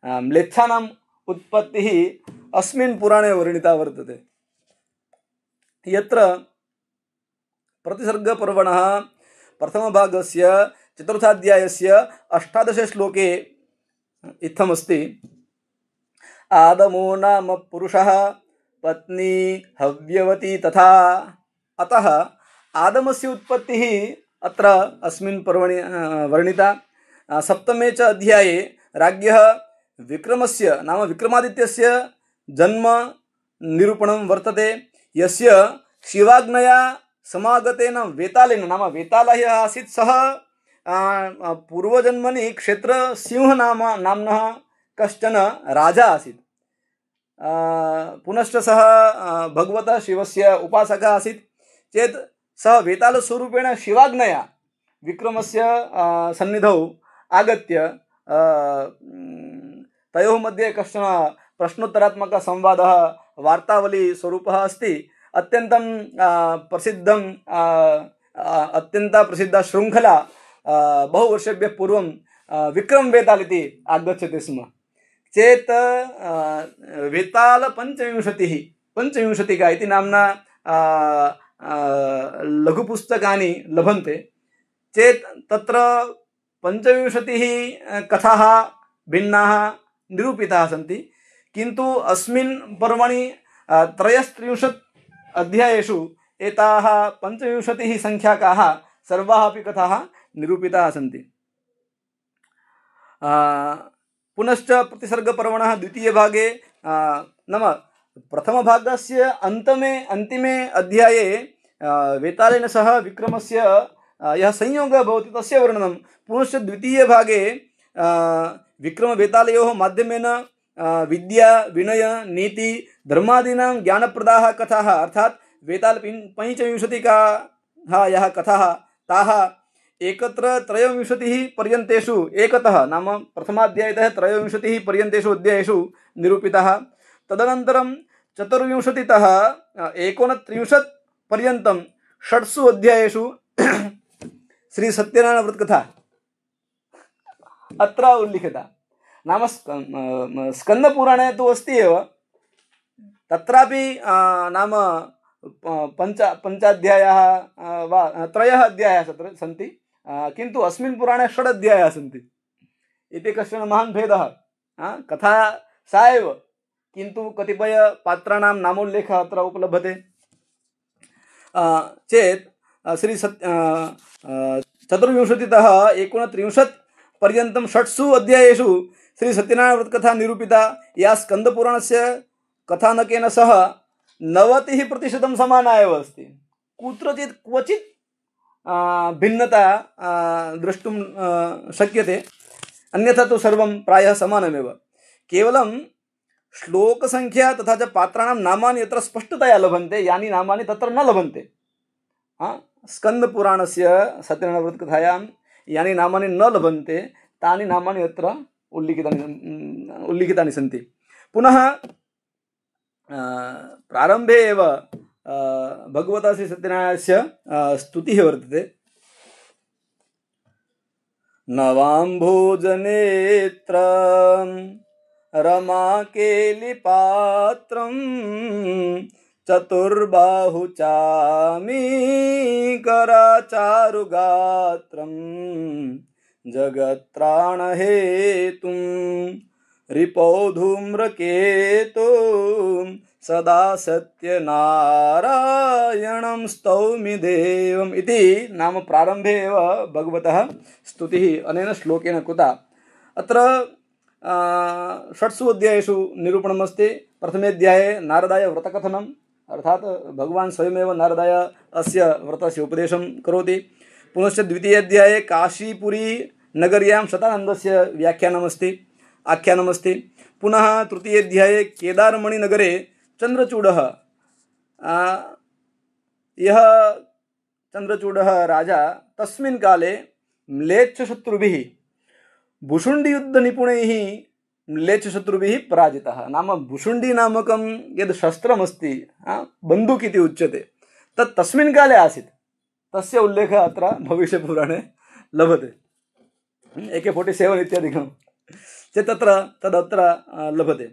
म्लेच्छानाम् उत्पत्तिः अस्मिन् पुराणे वर्णिता वर्तते। यत्र प्रतिसर्गपर्वणः प्रथमभागस्य 4थाध्यायस्य 18 श्लोके इत्थमस्ति। आदमो नाम पुरुषः पत्नी हव्यवती तथा। अतः आदमस्य उत्पत्तिः अत्र अस्मिन् पर्वणि वर्णिता। 7मे च अध्याये राज्ञः विक्रमस्य नाम विक्रमादित्यस्य जन्म निरूपणं वर्तते, यस्य शिवाज्ञया समागतेन वेतालेन, नाम वेतालः यः आसीत् सः पूर्वजन्मनि क्षेत्रसिंह नाम्नः कश्चन राजा आसीत्। पुनश्च सः भगवतः शिवस्य उपासकः आसीत्। चेत् सः वेतालस्वरूपेण शिवाज्ञया विक्रमस्य सन्निधौ आगत्य तयोः मध्ये कश्चन प्रश्नोत्तरात्मकः संवादः वार्तावली स्वरूपः अस्ति। अत्यन्तं प्रसिद्धा शृङ्खला बहु वर्षेभ्यः पूर्वं विक्रम वेताल इति आगच्छति स्म। चेत् वेताल पंचविंशतिका इति नाम्ना लघुपुस्तकानि लभन्ते। चेत् तत्र 25 कथाः भिन्नाः निरूपिताः सन्ति, किन्तु अस्मिन् पर्वणि 33 अध्यायेषु एताः 25 संख्याकाः सर्वाः अपि कथाः निरूपिताः सन्ति। पुनश्च प्रतिसर्गपर्वणः द्वितीयभागे नाम प्रथमभागस्य अन्तिमे अध्याये वेतालेन सह विक्रमस्य यः संयोगः भवति तस्य वर्णनं। पुनश्च द्वितीयभागे विक्रमवेतालयोः माध्यमेन विद्या विनय नीति धर्मादीनां ज्ञानप्रदाः कथाः अर्थात् वेताल पञ्चविंशतिकाः यः कथाः ताः एकत्र त्रयोविंशतिः पर्यन्तेषु एकतः नाम प्रथमाध्यायतः त्रयोविंशतिः पर्यन्तेषु अध्यायेषु निरूपिताः। तदनन्तरं चतुर्विंशतितः 39 पर्यन्तं षट्सु अध्यायेषु श्री सत्यनारायण व्रतकथा अत्र उल्लिखिता। नाम स्कन्दपुराणे तु अस्ति एव, तत्रापि नाम पञ्चाध्यायाः वा त्रयः अध्यायाः सन्ति, किन्तु अस्मिन् पुराणे 6 अध्यायाः सन्ति इति कश्चन महान् भेदः। कथा सा एव, किन्तु कतिपय पात्राणां नामोल्लेखः अत्र उपलभ्यते चेत् श्री चतुर्विंशतितः 39 पर्यन्तं षट्सु अध्यायेषु श्री सत्यनारायण व्रतकथा निरूपिता, या स्कन्दपुराणस्य कथानकेन सह 90% समाना एव अस्ति। कुत्रचित् क्वचित् भिन्नता द्रष्टुं शक्यते, अन्यथा तु सर्वं प्रायः समानमेव। केवलं श्लोकसंख्या तथा च पात्राणां नामानि यत्र स्पष्टतया लभन्ते, यानि नामानि तत्र न लभन्ते। स्कन्दपुराणस्य सत्यनारायण व्रतकथायां यानि नामानि न लभन्ते तानि नामानि अत्र उल्लिखितानि सन्ति। पुनः प्रारम्भे एव भगवता श्री सत्यनारायणस्य स्तुतिः वर्तते। नवाम्भोजनेत्रं रमाकेलिपात्रं चतुर्बाहुचामीकराचारुगात्रं जगत्त्राणहेतुं रिपौधूम्रकेतुं सदा सत्यनारायणं स्तौमि देवम् इति नाम प्रारम्भे एव भगवतः स्तुतिः अनेन श्लोकेन कृता। अत्र षट्सु अध्यायेषु निरूपणमस्ति। प्रथमेऽध्याये नारदाय व्रतकथनम्, अर्थात् भगवान् स्वयमेव नारदाय अस्य व्रतस्य उपदेशं करोति। पुनश्च द्वितीयाध्याये काशीपुरी नगर्यां शतानन्दस्य व्याख्यानमस्ति, आख्यानमस्ति। पुनः तृतीयाध्याये केदारमणिनगरे चन्द्रचूडः, यः चन्द्रचूडः राजा तस्मिन् काले म्लेच्छशत्रुभिः भुशुण्डियुद्धनिपुणैः म्लेच्छशत्रुभिः पराजितः। नाम भुशुण्डी नामकं यद् शस्त्रमस्ति, बन्दूक् इति उच्यते, तत् तस्मिन् काले आसीत्। तस्य उल्लेखः अत्र भविष्यपुराणे लभते। AK-47 इत्यादिकं चेत् तदत्र लभते।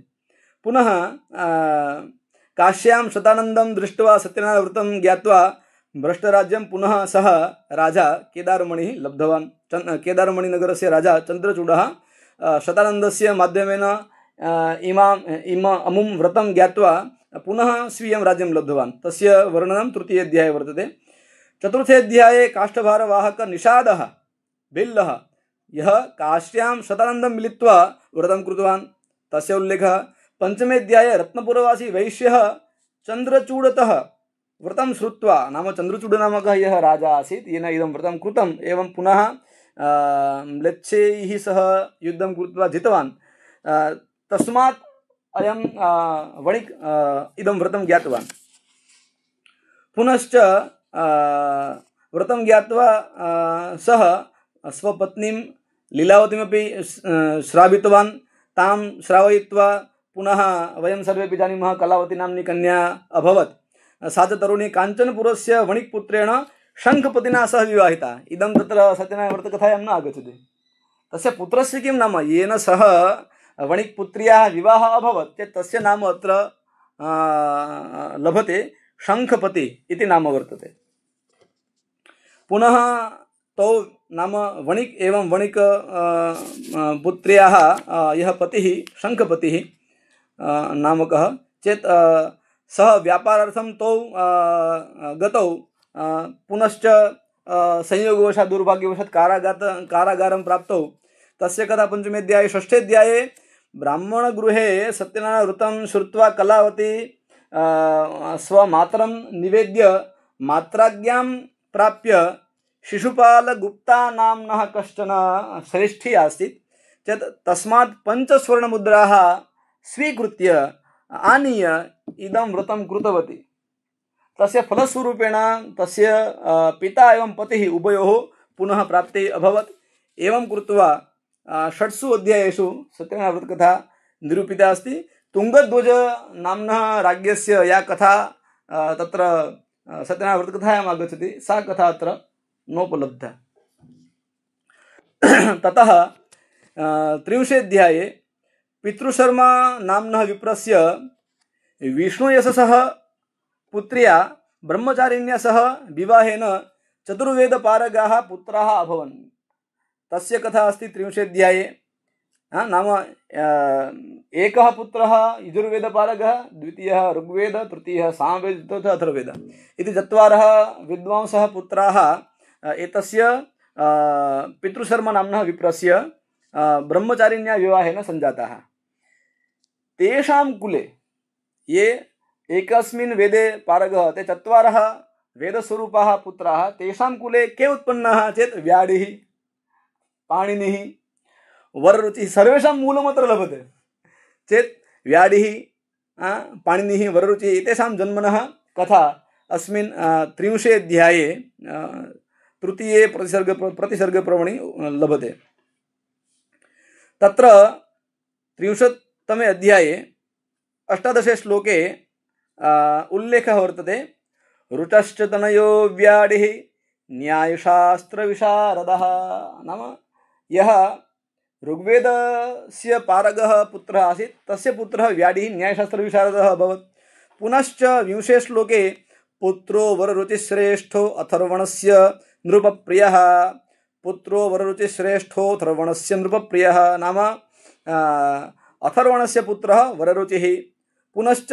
पुनः काश्यां शतानन्दं दृष्ट्वा सत्यनारायणव्रतं ज्ञात्वा भ्रष्टराज्यं पुनः सः राजा केदारमणिः लब्धवान्। केदारमणिनगरस्य राजा चन्द्रचूडः शतानन्दस्य माध्यमेन अमुं व्रतं ज्ञात्वा पुनः स्वीयं राज्यं लब्धवान्। तस्य वर्णनं तृतीयाध्याये वर्तते। चतुर्थेऽध्याये काष्ठभारवाहक निषादः भिल्लः, यः काश्यां शतानन्दं मिलित्वा व्रतं कृतवान्, तस्य उल्लेखः। पञ्चमेऽध्याये रत्नपुरवासी वैश्यः चन्द्रचूडतः व्रतं श्रुत्वा, नाम चन्द्रचूडनामकः यः राजा आसीत् येन इदं व्रतं कृतम्, एवं पुनः म्लेच्छैः सह युद्धं कृत्वा जितवान्, तस्मात् अयं वणिक् इदं व्रतं ज्ञातवान्। पुनश्च व्रतं ज्ञात्वा सः स्वपत्नीं लीलावतीमपि श्रावितवान्। तां श्रावयित्वा पुनः वयं सर्वेपि जानीमः कलावती नाम्नी कन्या अभवत्। सा च तरुणी काञ्चनपुरस्य वणिक्पुत्रेण शङ्खपतिना सह विवाहिता। इदं तत्र सत्यनारायणव्रतकथायां न आगच्छति। तस्य पुत्रस्य किं नाम, येन सह वणिक्पुत्र्याः विवाहः अभवत् चेत् तस्य नाम अत्र लभते, शङ्खपति इति नाम वर्तते। पुनः तौ नाम वणिक् एवं वणिक् पुत्र्याः यः पतिः शङ्खपतिः नामकः चेत् सः व्यापारार्थं तौ गतौ, पुनश्च संयोगवशात् दुर्भाग्यवशात् कारागारं प्राप्तौ। तस्य कथा पञ्चमेऽध्याये। षष्ठेऽध्याये ब्राह्मणगृहे सत्यनारायणव्रतं श्रुत्वा कलावती स्वमातरं निवेद्य मात्राज्ञां प्राप्य शिशुपालगुप्ता नाम्नः कश्चन श्रेष्ठी आसीत् चेत् तस्मात् पञ्चस्वर्णमुद्राः स्वीकृत्य आनीय इदं व्रतं कृतवती। तस्य फलस्वरूपेण तस्य पिता एवं पतिः उभयोः पुनः प्राप्तिः अभवत्। एवं कृत्वा 6 अध्यायेषु सत्यनारायण व्रतकथा निरूपिता अस्ति। तुङ्गध्वज नाम्नः राज्ञस्य या कथा तत्र सत्यनारायण व्रतकथायाम् आगच्छति सा कथा अत्र नोपलब्धा। ततः 30 अध्याये पितृशर्मा नाम्नः विप्रस्य विष्णुयशसः पुत्र्या ब्रह्मचारिण्या सह विवाहेन चतुर्वेदपारगाः पुत्राः अभवन्। तस्य कथा अस्ति 30 अध्याये। नाम एकः पुत्रः यजुर्वेदपारगः, द्वितीयः ऋग्वेद, तृतीयः सामवेद, चतुर्थः अथर्ववेद इति 4 विद्वांसः पुत्राः एतस्य पितृशर्मा नाम्नः विप्रस्य ब्रह्मचारिण्या विवाहेन सञ्जाताः। तेषां कुले ये एकस्मिन् वेदे पारगः ते 4 वेदस्वरूपाः पुत्राः, तेषां कुले के उत्पन्नाः चेत् व्याडिः, पाणिनिः, वररुचिः सर्वेषां मूलमत्र लभते चेत् व्याडिः, पाणिनिः, वररुचिः एतेषां जन्मनः कथा अस्मिन् 30 अध्याये तृतीये प्रतिसर्गपर्वणि लभते। तत्र 30तमे अध्याये 18 श्लोके उल्लेखः वर्तते। रुचश्च तनयो व्याडिः न्यायशास्त्रविशारदः। नाम यः ऋग्वेदस्य पारगः पुत्रः आसीत् तस्य पुत्रः व्याडिः न्यायशास्त्रविशारदः अभवत्। पुनश्च 20 श्लोके पुत्रो वररुचिश्रेष्ठो अथर्वणस्य नृपप्रियः, पुत्रो वररुचिश्रेष्ठो अथर्वणस्य नृपप्रियः। नाम अथर्वणस्य पुत्रः वररुचिः। पुनश्च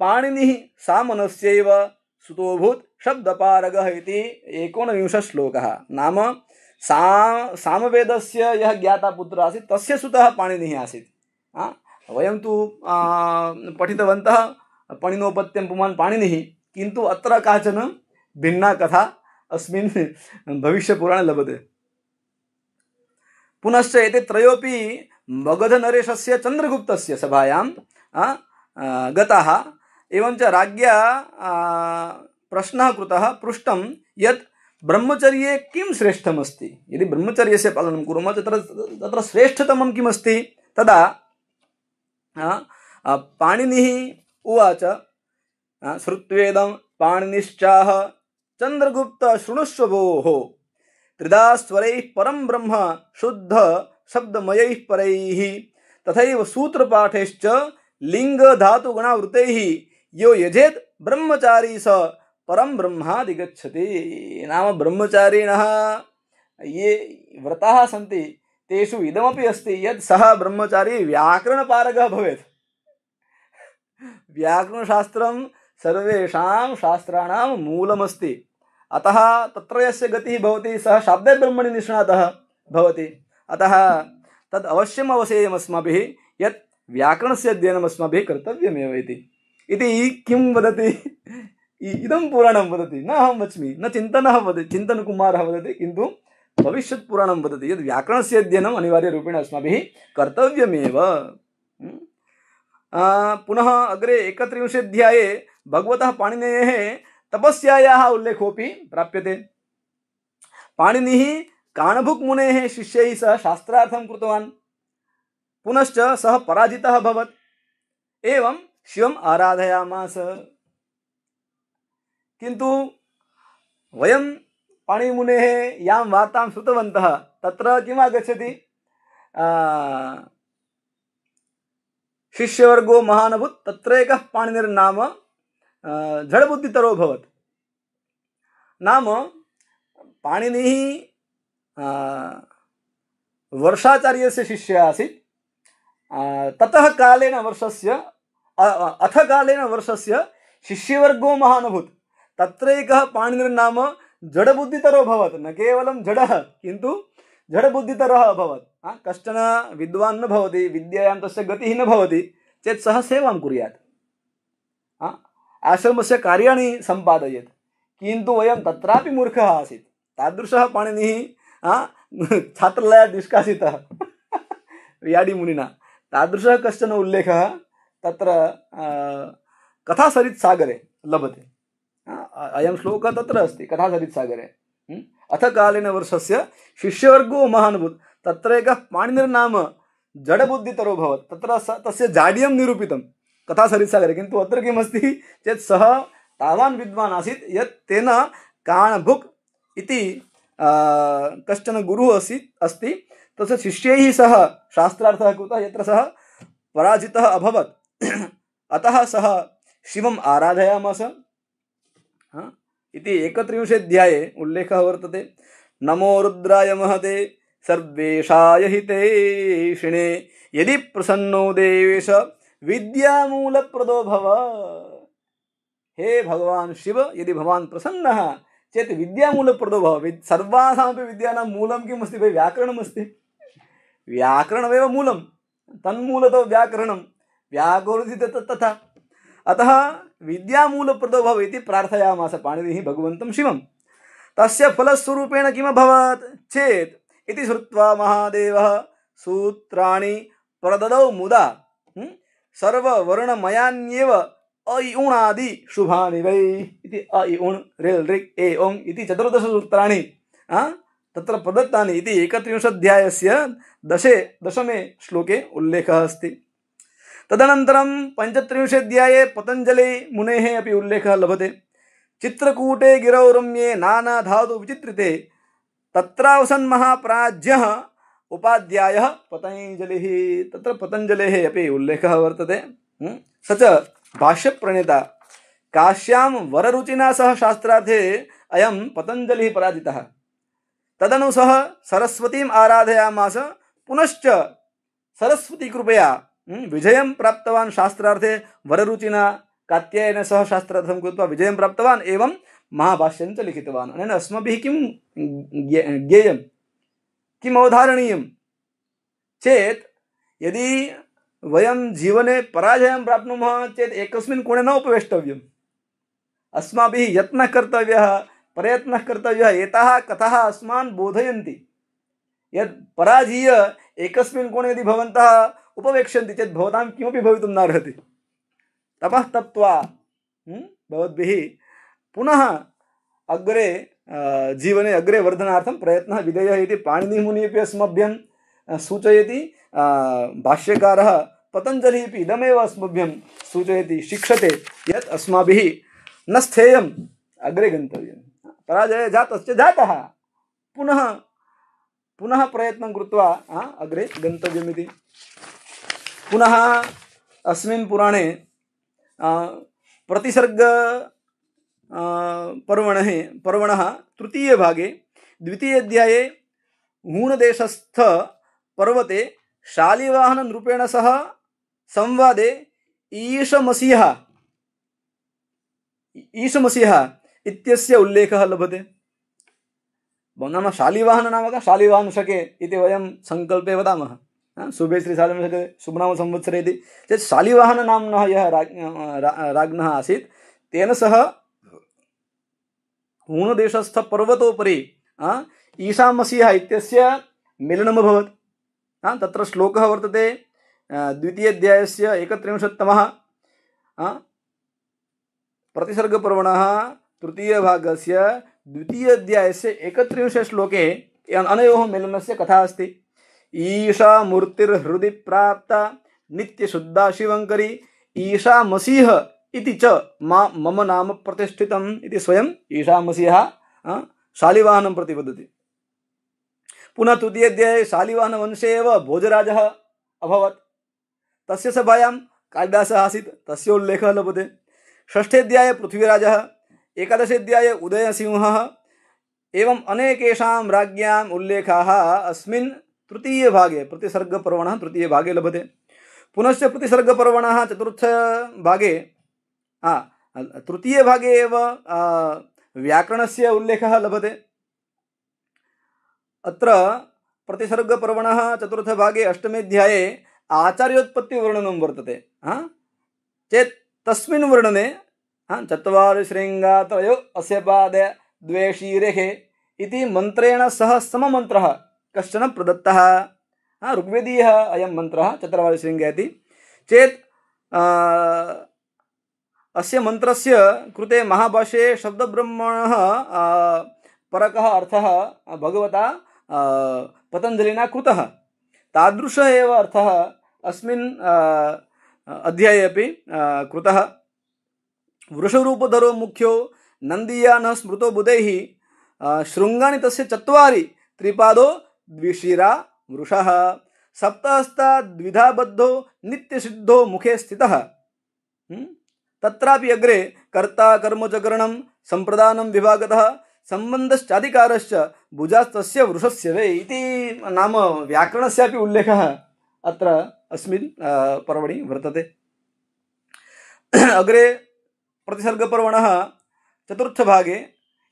पाणिनिः सामनस्यैव सुतोऽभूत् शब्दपारगः इति 19 श्लोकः। नाम सामवेदस्य यः ज्ञाता पुत्रः आसीत् तस्य सुतः पाणिनिः आसीत्। वयं तु पठितवन्तः पणिनोपत्यं पुमान् पाणिनिः, किन्तु अत्र काचन भिन्ना कथा अस्मिन् भविष्यपुराणे लभते। पुनश्च एते त्रयोपि मगधनरेशस्य चन्द्रगुप्तस्य सभायां गताः। एवञ्च राज्ञा प्रश्नः कृतः, पृष्टं यत् ब्रह्मचर्ये किं श्रेष्ठमस्ति, यदि ब्रह्मचर्यस्य पालनं कुर्मः तत्र श्रेष्ठतमं किमस्ति। तदा पाणिनिः उवाच, श्रुत्वेदं पाणिनिश्चाह चन्द्रगुप्त शृणुष्व भोः, त्रिधा स्वरैः परं ब्रह्म शुद्ध शब्दमयैः परैः, तथैव सूत्रपाठैश्च लिंग धातुगणावृतैः यो यजेत् ब्रह्मचारी स परं ब्रह्मादिगच्छति। नाम ब्रह्मचारिणः ये व्रताः सन्ति तेषु इदमपि अस्ति यत् सः ब्रह्मचारी व्याकरणपारगः भवेत्। व्याकरणशास्त्रं सर्वेषां शास्त्राणां मूलमस्ति। अतः तत्र यस्य गतिः भवति सः शाब्दे ब्रह्मणि निष्णातः भवति। अतः तद् अवश्यम् अवसेयमस्माभिः यत् व्याकरणस्य अध्ययनम् अस्माभिः कर्तव्यमेव इति किं वदति, इदं पुराणं वदति, न अहं वच्मि, न चिन्तनः वदति, चिन्तनकुमारः वदति, किन्तु भविष्यत् पुराणं वदति यत् व्याकरणस्य अध्ययनम् अनिवार्यरूपेण अस्माभिः कर्तव्यमेव। पुनः अग्रे 31 अध्याये भगवतः पाणिनेः तपस्यायाः उल्लेखोऽपि प्राप्यते। पाणिनिः काणभुक् मुनेः शिष्यैः सह शास्त्रार्थं कृतवान्। पुनश्च सः पराजितः अभवत्। एवं शिवम् आराधयामास। किन्तु वयं पाणिनिमुनेः यां वार्तां श्रुतवन्तः तत्र किम् आगच्छति, शिष्यवर्गो महान् अभूत्, तत्रैकः पाणिनिर्नाम जडबुद्धितरो भवत्। नाम पाणिनिः वर्षाचार्यस्य शिष्यः आसीत्। ततः कालेन वर्षस्य अथ कालेन वर्षस्य शिष्यवर्गो महान् अभूत्। तत्रैकः पाणिनिर्नाम जडबुद्धितरो भवत्। न केवलं जडः किन्तु जडबुद्धितरः अभवत्। कश्चन विद्वान् न भवति, विद्यायां तस्य गतिः न भवति चेत् सः सेवां कुर्यात्, आश्रमस्य कार्याणि सम्पादयेत्, किन्तु वयं तत्रापि मूर्खः आसीत्। तादृशः पाणिनिः छात्रालयात् निष्कासितः याडिमुनिना। तादृशः कश्चन उल्लेखः तत्र कथासरित्सागरे लभते। अयं श्लोकः तत्र अस्ति कथासरित्सागरे। अथ कालेन वर्षस्य शिष्यवर्गो महानुभूत्। तत्र एकः पाणिनिर्नाम जडबुद्धितरो भवत्। तत्र तस्य जाड्यं निरूपितं कथासरित्सागरे। किन्तु अत्र किमस्ति चेत् सः तावान् विद्वान् आसीत् यत् तेन काणभुक् इति कश्चन गुरुः अस्ति। तस्य शिष्यैः सह शास्त्रार्थः कृतः, यत्र सः पराजितः अभवत्। अतः सः शिवम् आराधयामास इति 31 उल्लेखः वर्तते। नमो रुद्राय महते सर्वेशाय हितैषिणे यदि प्रसन्नो देवेश विद्यामूलप्रदो भव। हे भगवान शिव, यदि भवान् प्रसन्नः चेत् विद्यामूलप्रदो भव। सर्वासामपि विद्यानां मूलं किम् अस्ति भई? व्याकरणमस्ति। व्याकरणमेव मूलं, तन्मूलतो व्याकरणं, व्याकरोदित तथा। अतः विद्यामूलप्रदो भव इति प्रार्थयामास पाणिनिः भगवन्तं शिवं। तस्य फलस्वरूपेण किमभवत् चेत् इति श्रुत्वा महादेवः सूत्राणि प्रददौ मुदा सर्ववर्णमयान्येव अ-इ-उणादि शुभानि वै इति अ-इ-उण् रेल् ऋक् ए ओङ् इति 14 सूत्राणि तत्र प्रदत्तानि इति 31 अध्यायस्य दशमे श्लोके उल्लेखः अस्ति। तदनन्तरं 35 अध्याये पतञ्जलि मुनेः अपि उल्लेखः लभते। चित्रकूटे गिरौ रम्ये नाना धातु विचित्रिते तत्रावसन् महाप्राज्यः उपाध्यायः पतञ्जलिः। तत्र पतञ्जलेः अपि उल्लेखः वर्तते। स च भाष्यप्रणेता। काश्यां वररुचिना सह शास्त्रार्थे अयं पतञ्जलिः पराजितः। तदनु सः सरस्वतीम् आराधयामास। पुनश्च सरस्वती कृपया विजयं प्राप्तवान्। शास्त्रार्थे वररुचिना कात्यायनेन सह शास्त्रार्थं कृत्वा विजयं प्राप्तवान्। एवं महाभाष्यं च लिखितवान्। अनेन अस्माभिः किं ज्ञेयं, किम् अवधारणीयं चेत् यदि वयं जीवने पराजयं प्राप्नुमः चेत् एकस्मिन् कोणे न उपवेष्टव्यम्। अस्माभिः यत्नः कर्तव्यः, प्रयत्नः कर्तव्यः। एताः कथाः अस्मान् बोधयन्ति यत् पराजीय एकस्मिन् कोणे यदि भवन्तः उपवेक्ष्यन्ति चेत् भवतां किमपि भवितुं नार्हति। तपः तप्त्वा भवद्भिः पुनः अग्रे जीवने अग्रे वर्धनार्थं प्रयत्नः विधेयः इति पाणिनिमुनिः अपि अस्मभ्यं सूचयति। भाष्यकारः पतञ्जलिः अपि इदमेव अस्मभ्यं सूचयति, शिक्षते यत् अस्माभिः न स्थेयम्, अग्रे गन्तव्यं। पराजयः जातश्च जातः, पुनः प्रयत्नं कृत्वा अग्रे गन्तव्यमिति। पुनः अस्मिन् पुराणे प्रतिसर्ग पर्वणः तृतीयभागे 2 अध्याये हूणदेशस्थ पर्वते शालिवाहन नृपेण सह संवादे ईशमसिह इत्यस्य उल्लेखः लभते। नाम शालिवाहन नाम का शालिवाहन शके इति वयं संकल्पे वदामः। शुभे श्री शालिवाहन शके शुभनाम संवत्सरे इति चेत् शालिवाहन नाम्नः यः राज्ञः आसीत् तेन सह हूणदेशस्थ पर्वतोपरि ईशामसिह इत्यस्य मेलनमभवत्। तत्र श्लोकः वर्तते 2 अध्यायस्य 31तमः प्रतिसर्गपर्वणः 3 भागस्य 2 अध्यायस्य 31 श्लोके अनयोः मेलनस्य कथा अस्ति। ईशा मूर्तिर्हृदि प्राप्ता नित्यशुद्धा शिवङ्करी ईशामसिह इति च मम नाम प्रतिष्ठितम् इति स्वयं ईशामसिह शालिवाहनं प्रति वदति। पुनः 3 अध्याये शालिवाहनवंशे एव भोजराजः अभवत्। तस्य सभायां कालिदासः आसीत्, तस्य उल्लेखः लभते। 6 अध्याये पृथ्वीराजः, 11 अध्याये उदयसिंहः, एवं अनेकेषां राज्ञाम् उल्लेखाः अस्मिन् 3 भागे प्रतिसर्गपर्वणः 3 भागे लभते। पुनश्च प्रतिसर्गपर्वणः 4 भागे 3 भागे एव व्याकरणस्य उल्लेखः लभते। अत्र प्रतिसर्गपर्वणः 4 भागे 8मे अध्याये आचार्योत्पत्तिवर्णनं वर्तते। चेत् तस्मिन् वर्णने चत्वारि शृङ्गा त्रयो अस्य पादे द्वे शीरेः इति मन्त्रेण सह सममन्त्रः कश्चन प्रदत्तः। ऋग्वेदीयः अयं मन्त्रः चत्वारि शृङ्गा इति चेत् अस्य मन्त्रस्य कृते महाभाष्ये शब्दब्रह्मणः परकः अर्थः भगवता पतञ्जलिना कृतः। तादृशः एव अर्थः अस्मिन् अध्याये अपि कृतः। वृषरूपधरो मुख्यो नन्दीयानः स्मृतो बुधैः शृङ्गानि तस्य चत्वारि त्रिपादो द्विशिरा वृषः सप्तहस्ता द्विधा बद्धो नित्यसिद्धो मुखे स्थितः। तत्रापि अग्रे कर्ता कर्म च करणं सम्प्रदानं विभागतः सम्बन्धश्चाधिकारश्च भुजास्तस्य वृषस्य वे इति नाम व्याकरणस्यापि उल्लेखः अत्र अस्मिन् पर्वणि वर्तते। अग्रे प्रतिसर्गपर्वणः चतुर्थभागे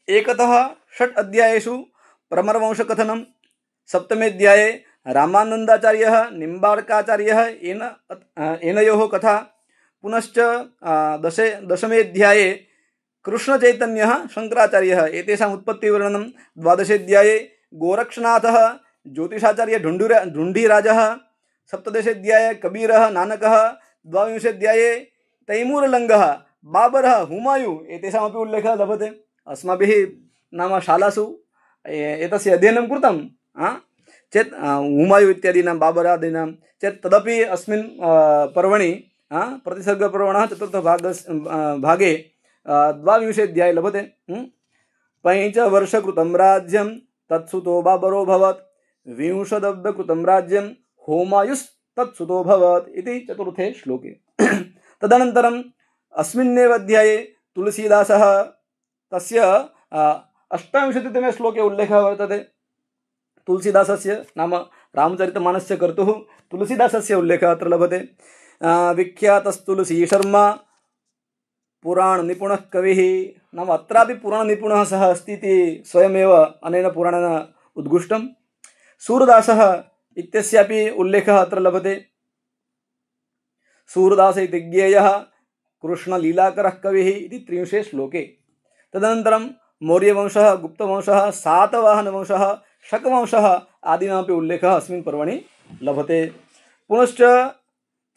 एकतः 6 अध्यायेषु प्रमरवंशकथनं, सप्तमेऽध्याये रामानन्दाचार्यः निम्बार्काचार्यः एनयोः कथा, पुनश्च दशमेऽध्याये कृष्णचैतन्यः शङ्कराचार्यः एतेषाम् उत्पत्तिवर्णनं, द्वादशेऽध्याये गोरक्षनाथः ज्योतिषाचार्य ढुण्ढीराजः, सप्तदशेऽध्याये कबीरः नानकः, द्वाविंशेऽध्याये तैमूरलङ्गः बाबरः हुमायूं एतेषामपि उल्लेखः लभते। अस्माभिः नाम शालासु एतस्य अध्ययनं कृतं चेत् हुमायूं इत्यादीनां बाबरादीनां चेत् तदपि अस्मिन् पर्वणि प्रतिसर्गपर्वणः चतुर्थभागे द्वाविंशेऽध्याये लभते। पञ्चवर्षकृतं राज्यं तत्सुतो बाबरोऽभवत्, विंशदब्धकृतं राज्यं हुमायुस्तत्सुतोऽभवत् इति चतुर्थे श्लोके। तदनन्तरम् अस्मिन्नेव अध्याये तुलसीदासः तस्य अष्टाविंशतितमे श्लोके उल्लेखः वर्तते। तुलसीदासस्य नाम रामचरितमानसस्य कर्तुः तुलसीदासस्य उल्लेखः अत्र लभते। विख्यातस्तुलसी शर्मा पुराणनिपुणः कविः, नाम अत्रापि पुराणनिपुणः सः अस्ति इति स्वयमेव अनेन पुराणेन उद्घुष्टं। सूरदासः इत्यस्यापि उल्लेखः अत्र लभते। सूरदास इति ज्ञेयः कृष्णलीलाकरः कविः इति 30 श्लोके। तदनन्तरं मौर्यवंशः, गुप्तवंशः, सातवाहनवंशः, शकवंशः आदीनामपि उल्लेखः अस्मिन् पर्वणि लभते। पुनश्च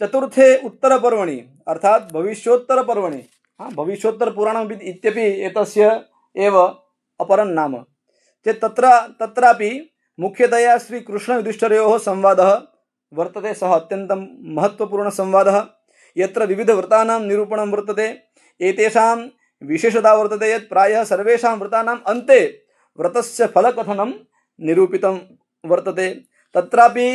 चतुर्थे उत्तरपर्वणि अर्थात् भविष्योत्तरपर्वणि, भविष्योत्तरपुराणम् इत्यपि एतस्य एव अपरं नाम चेत् तत्रापि मुख्यतया श्रीकृष्णयुधिष्ठिरयोः संवादः वर्तते। सः अत्यन्तं महत्त्वपूर्णसंवादः यत्र विविधव्रतानां निरूपणं वर्तते। एतेषां विशेषता वर्तते यत् प्रायः सर्वेषां व्रतानाम् अन्ते व्रतस्य फलकथनं निरूपितं वर्तते। तत्रापि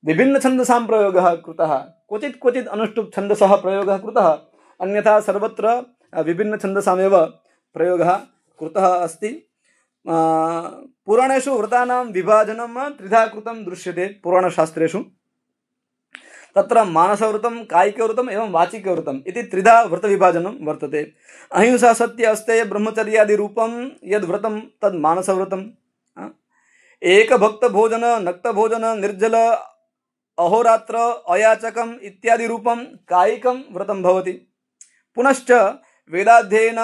विभिन्नछन्दसां प्रयोगः कृतः, क्वचित् अनुष्टुप् छन्दसः प्रयोगः कृतः, अन्यथा सर्वत्र विभिन्नछन्दसामेव प्रयोगः कृतः अस्ति। पुराणेषु व्रतानां विभाजनं त्रिधा कृतं दृश्यते पुराणशास्त्रेषु। तत्र मानसव्रतं, कायिकव्रतम् एवं वाचिकव्रतम् इति त्रिधा व्रतविभाजनं वर्तते। अहिंसा सत्य अस्तेय ब्रह्मचर्यादिरूपं यद् व्रतं तद् मानसव्रतं। एकभक्तभोजन, नक्तभोजन, निर्जल, अहोरात्र, अयाचकम् इत्यादि रूपं कायिकं व्रतं भवति। पुनश्च वेदाध्ययन,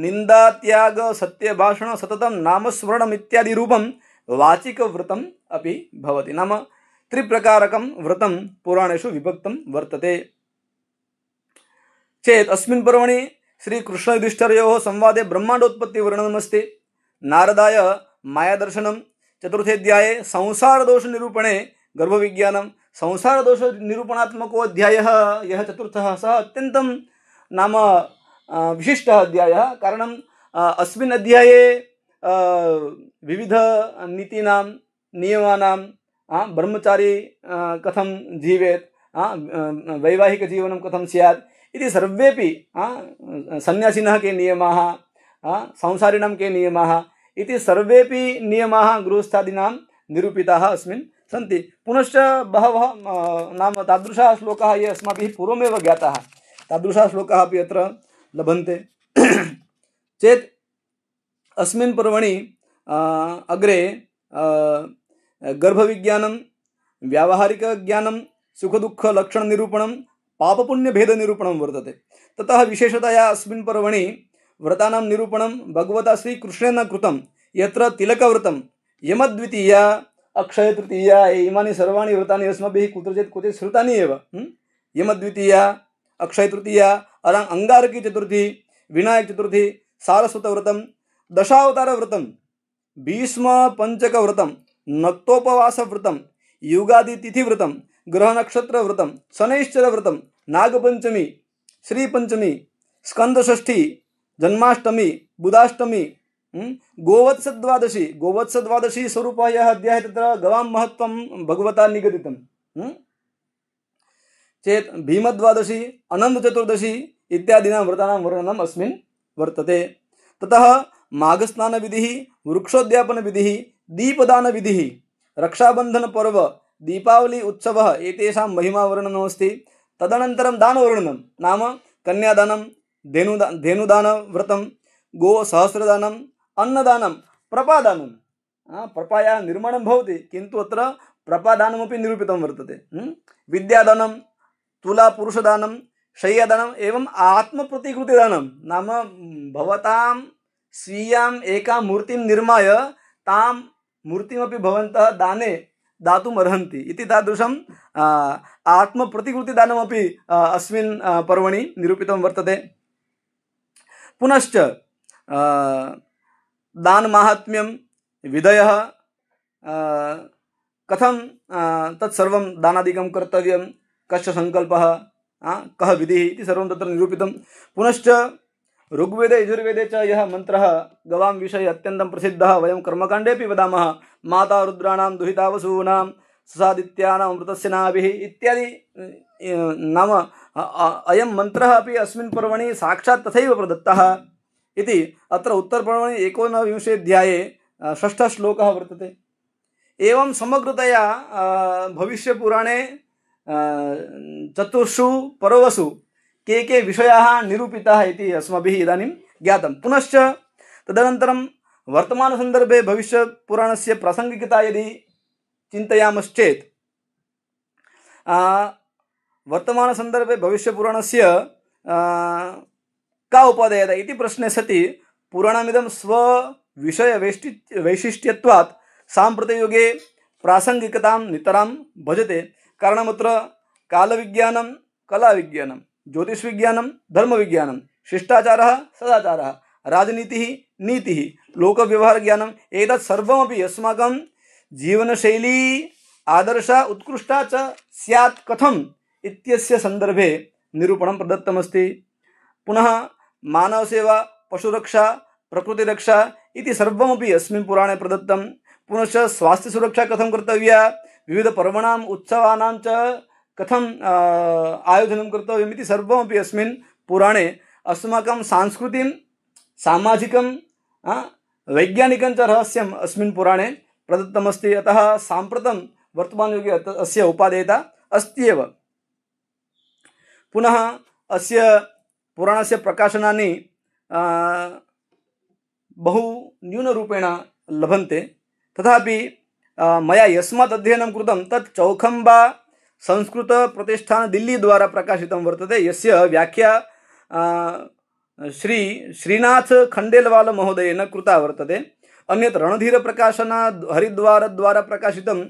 निंदा, त्याग, सत्यभाषण, सततं नामस्मरणम् इत्यादि रूपं वाचिकव्रतम् अपि भवति। नाम त्रिप्रकारकं व्रतं पुराणेषु विभक्तं वर्तते। चेत् अस्मिन् पर्वणि श्रीकृष्णयुधिष्ठिरयोः संवादे ब्रह्माण्डोत्पत्तिवर्णनमस्ति। नारदाय मायादर्शनं, चतुर्थेऽध्याये संसारदोषनिरूपणे गर्भविज्ञानं, संसारदोषनिरूपणात्मको अध्यायः यः चतुर्थः सः अत्यन्तं नाम विशिष्टः अध्यायः। कारणम् अस्मिन् अध्याये विविध नीतीनां नियमानां ब्रह्मचारी कथं जीवेत्, वैवाहिकजीवनं कथं स्यात् इति सर्वेपि सन्यासिनः के नियमाः, संसारिणां के नियमाः इति सर्वेपि नियमाः गृहस्थादीनां निरूपिताः अस्मिन् सन्ति। पुनश्च बहवः नाम तादृशाः श्लोकाः ये अस्माभिः पूर्वमेव ज्ञाताः तादृशाः श्लोकाः अपि अत्र लभन्ते। चेत् अस्मिन् पर्वणि अग्रे गर्भविज्ञानं, व्यावहारिकज्ञानं, सुखदुःखलक्षणनिरूपणं, पापपुण्यभेदनिरूपणं वर्तते। ततः विशेषतया अस्मिन् पर्वणि व्रतानां निरूपणं भगवता श्रीकृष्णेन कृतं, यत्र तिलकव्रतं, यमद्वितीया, अक्षयतृतीया, इमानि सर्वाणि व्रतानि अस्माभिः कुत्रचित् क्वचित् श्रुतानि एव। यमद्वितीया, अक्षयतृतीया, अंगारकी चतुर्थी, विनायक चतुर्थी, सारस्वतव्रतं, दशावतारव्रतं, भीष्म पंचकव्रतं, नक्तोपवासव्रतं, युगादितिथिव्रतं, ग्रहनक्षत्रव्रतं, शनैश्चरव्रतं, नागपंचमी, श्रीपंचमी, स्कंदषष्ठी, जन्माष्टमी, बुधाष्टमी, गोवत्सद्वादशी। गोवत्सद्वादशी स्वरूपः यः अध्यायः तत्र गवां महत्त्वं भगवता निगदितं चेत् भीमद्वादशी, अनन्तचतुर्दशी इत्यादीनां व्रतानां वर्णनम् अस्मिन् वर्तते। ततः माघस्नानविधिः, वृक्षोद्यापनविधिः, दीपदानविधिः, रक्षाबन्धनपर्व, दीपावली उत्सवः एतेषां महिमावर्णनमस्ति। तदनन्तरं दानवर्णनं नाम कन्यादानं, धेनुदानव्रतं, गोसहस्रदानम्, अन्नदानं, प्रपादानं। प्रपायाः निर्माणं भवति, किन्तु अत्र प्रपादानमपि निरूपितं वर्तते। विद्यादानं, तुलापुरुषदानं, शय्यादानम् एवं आत्मप्रतिकृतिदानं नाम भवतां स्वीयाम् एकां मूर्तिं निर्माय तां मूर्तिमपि भवन्तः दाने दातुम् अर्हन्ति इति तादृशं आत्मप्रतिकृतिदानमपि अस्मिन् पर्वणि निरूपितं वर्तते। पुनश्च दानमाहात्म्यं, विधयः, कथं तत्सर्वं दानादिकं कर्तव्यं, कस्य संकल्पः, कः विधिः इति सर्वं तत्र निरूपितं। पुनश्च ऋग्वेदे यजुर्वेदे च यः मन्त्रः गवां विषये अत्यन्तं प्रसिद्धः, वयं कर्मकाण्डेपि वदामः, माता रुद्राणां दुहिता वसूनां ससादित्यानां अमृतस्य नाभिः इत्यादि नाम अयं मन्त्रः अपि अस्मिन् पर्वणि साक्षात् तथैव प्रदत्तः इति अत्र उत्तरपर्वणि 19 अध्याये 6 श्लोकः वर्तते। एवं समग्रतया भविष्यपुराणे चतुर्षु पर्वसु के विषयाः निरूपिताः इति अस्माभिः इदानीं ज्ञातं। पुनश्च तदनन्तरं वर्तमानसन्दर्भे भविष्यपुराणस्य प्रासङ्गिकता यदि चिन्तयामश्चेत् वर्तमानसन्दर्भे भविष्यपुराणस्य का उपादेयता इति प्रश्ने सति पुराणमिदं स्वविषयवैशिष्ट्यत्वात् साम्प्रतयुगे प्रासङ्गिकतां नितरां भजते। कारणमत्र कालविज्ञानं, कलाविज्ञानं, ज्योतिषविज्ञानं, धर्मविज्ञानं, शिष्टाचारः, सदाचारः, राजनीतिः, नीतिः, लोकव्यवहारज्ञानम् एतत् सर्वमपि अस्माकं जीवनशैली आदर्शा उत्कृष्टा च स्यात् कथम् इत्यस्य सन्दर्भे निरूपणं प्रदत्तमस्ति। पुनः मानवसेवा, पशुरक्षा, प्रकृतिरक्षा इति सर्वमपि अस्मिन् पुराणे प्रदत्तं। पुनश्च स्वास्थ्यसुरक्षा कथं कर्तव्या, विविधपर्वणाम् उत्सवानां च कथं आयोजनं कर्तव्यम् इति सर्वमपि अस्मिन् पुराणे अस्माकं सांस्कृतिं, सामाजिकं, वैज्ञानिकं च रहस्यम् अस्मिन् पुराणे प्रदत्तमस्ति। अतः साम्प्रतं वर्तमानयुगे अस्य उपादेयता अस्ति एव। पुनः अस्य पुराणस्य प्रकाशनानि बहु न्यूनरूपेण लभन्ते। तथापि मया यस्मात् अध्ययनं कृतं तत् चौखम्बा संस्कृतप्रतिष्ठान दिल्ली द्वारा प्रकाशितं वर्तते, यस्य व्याख्या श्रीनाथ खण्डेलवाल महोदयेन कृता वर्तते। अन्यत् रणधीर प्रकाशन हरिद्वार द्वारा प्रकाशितं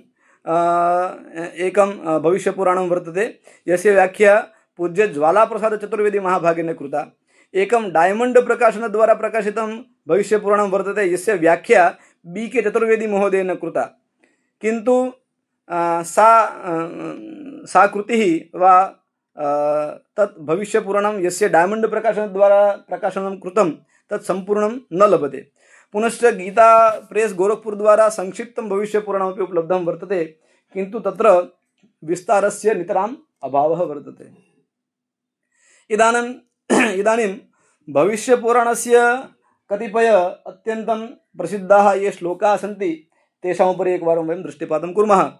एकं भविष्यपुराणं वर्तते, यस्य व्याख्या पूज्य ज्वालाप्रसाद चतुर्वेदी महाभागेन कृता। एकं डायमंड प्रकाशन द्वारा प्रकाशितं भविष्यपुराणं वर्तते, यस्य व्याख्या BK चतुर्वेदी महोदयेन कृता। किन्तु सा कृतिः वा तत् भविष्यपुराणं यस्य डायमंड प्रकाशन द्वारा प्रकाशनं कृतं तत् संपूर्णं न लभते। पुनश्च गीता प्रेस गोरखपुर द्वारा संक्षिप्तं भविष्यपुराणमपि उपलब्धं वर्तते, किन्तु तत्र विस्तारस्य नितराम् अभावः वर्तते। इदानीं भविष्यपुराणस्य कतिपय अत्यन्तं प्रसिद्धाः ये श्लोकाः सन्ति तेषामुपरि एकवारं वयं दृष्टिपातं कुर्मः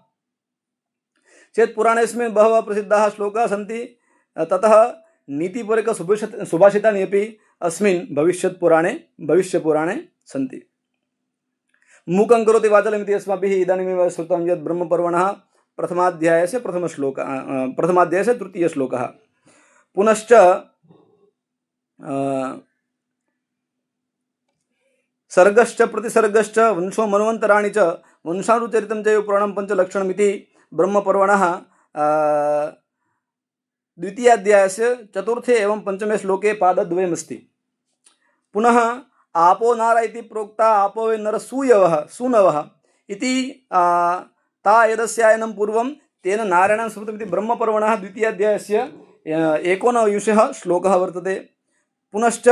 चेत् पुराणेऽस्मिन् बहवः प्रसिद्धाः श्लोकाः सन्ति। ततः नीतिपूरकसुभाषितानि अपि अस्मिन् भविष्यपुराणे सन्ति। मूकं करोति वाचालम् इति अस्माभिः इदानीमेव श्रुतं यत् ब्रह्मपर्वणः प्रथमाध्यायस्य तृतीयः श्लोकः। पुनश्च सर्गश्च प्रतिसर्गश्च वंशो मन्वन्तराणि च वंशानुचरितं चैव पुराणं पञ्चलक्षणमिति ब्रह्मपर्वणः द्वितीयाध्यायस्य चतुर्थे एवं पंचमे श्लोके पादद्वयमस्ति। पुनः आपो नार इति प्रोक्ता आपो वे नर सूनवः इति ता यदस्यायनं पूर्वं तेन नारायणं स्मृतमिति ब्रह्मपर्वणः द्वितीयाध्यायस्य एकोनविंशः श्लोकः वर्तते। पुनश्च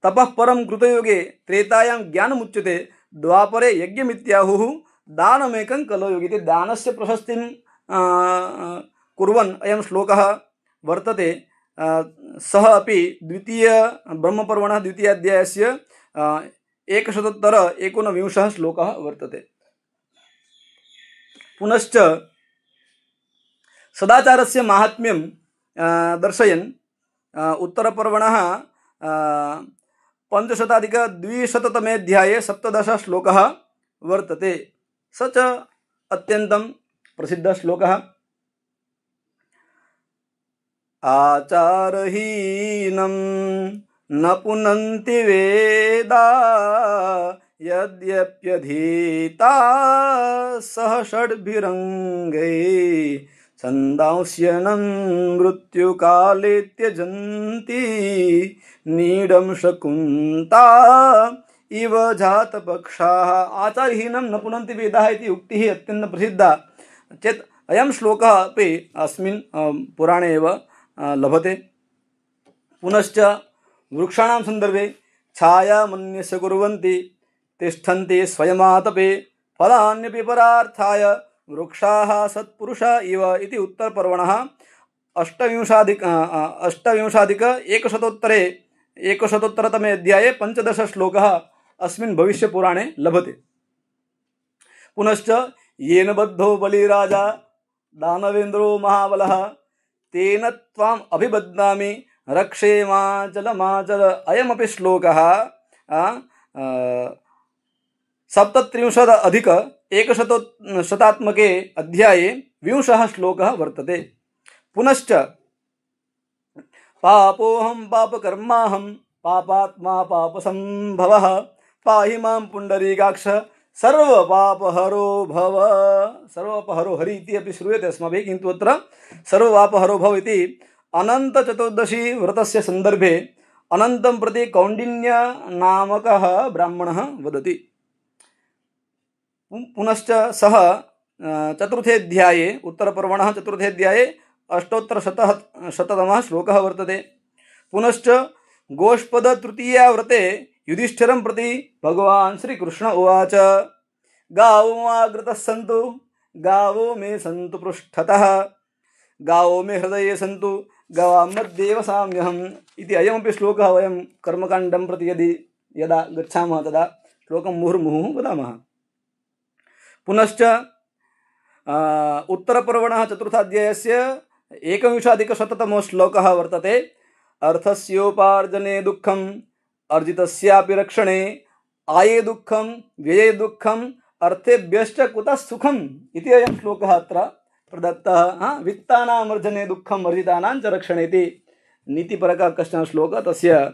तपः परं कृतयुगे त्रेतायां ज्ञानमुच्यते द्वापरे यज्ञमित्याहुः दानमेकं कलयुगे इति दानस्य प्रशस्तिं कुर्वन् अयं श्लोकः वर्तते। सः अपि द्वितीय ब्रह्मपर्वणः द्वितीयाध्यायस्य 119 श्लोकः वर्तते। पुनश्च सदाचारस्य माहात्म्यं दर्शयन् उत्तरपर्वणः 500-200तमे अध्याये 17 श्लोकः वर्तते। स च अत्यन्तं प्रसिद्धः श्लोकः। आचारहीनं न पुनन्ति वेदा यद्यप्यधीता सह षड्भिरङ्गै छन्दांस्यनं मृत्युकाले त्यजन्ति नीडं शकुन्ता इव जातपक्षाः। आचारहीनं न पुनन्ति वेदाः इति उक्तिः अत्यन्तं प्रसिद्धा चेत् अयं श्लोकः अपि अस्मिन् पुराणे एव लभते। पुनश्च वृक्षाणां सन्दर्भे छायामन्यस्य कुर्वन्ति तिष्ठन्ति स्वयमातपे फलान्यपि परार्थाय वृक्षाः सत्पुरुषा इव इति उत्तरपर्वणः 120-100तमे अध्याये 15 श्लोकः अस्मिन् भविष्यपुराणे लभते। पुनश्च येन बद्धो बलिराजा दानवेन्द्रो महाबलः तेन त्वाम् अभिबध्नामि रक्षेमाचलमाचल। अयमपि श्लोकः 37-100 अध्याये 20 श्लोकः वर्तते। पुनश्च पापोऽहं पापकर्माहं पापात्मा पापसंभवः पाहि मां पुण्डरीकाक्ष सर्वपापहरो भव। सर्वपापहरो हरि इति अपि श्रूयते अस्माभिः, किन्तु अत्र सर्वपापहरो भव इति अनन्तचतुर्दशी व्रतस्य सन्दर्भे अनन्तं प्रति कौण्डिन्य नामकः ब्राह्मणः वदति। पुनश्च सः चतुर्थे अध्याये उत्तरपर्वणः चतुर्थे अध्याये 800-शततमः श्लोकः वर्तते। पुनश्च गोष्पद तृतीया व्रते युधिष्ठिरं प्रति भगवान् श्रीकृष्ण उवाच गावो माग्रतः सन्तु गावो मे सन्तु पृष्ठतः गावो मे हृदये सन्तु गवां मध्ये वसाम्यहम् इति अयमपि श्लोकः वयं कर्मकाण्डं प्रति यदा गच्छामः तदा श्लोकं मुहुर्मुहुः वदामः। पुनश्च उत्तरपर्वणः चतुर्थाध्यायस्य 120-100तमो श्लोकः वर्तते। अर्थस्योपार्जने दुःखम् अर्जितस्यापि रक्षणे आये दुःखं व्यये दुःखम् अर्थेभ्यश्च कुतः सुखम् इति अयं श्लोकः अत्र प्रदत्तः। वित्तानामर्जने दुःखम् अर्जितानां च रक्षणे इति नीतिपरकः कश्चन श्लोकः, तस्य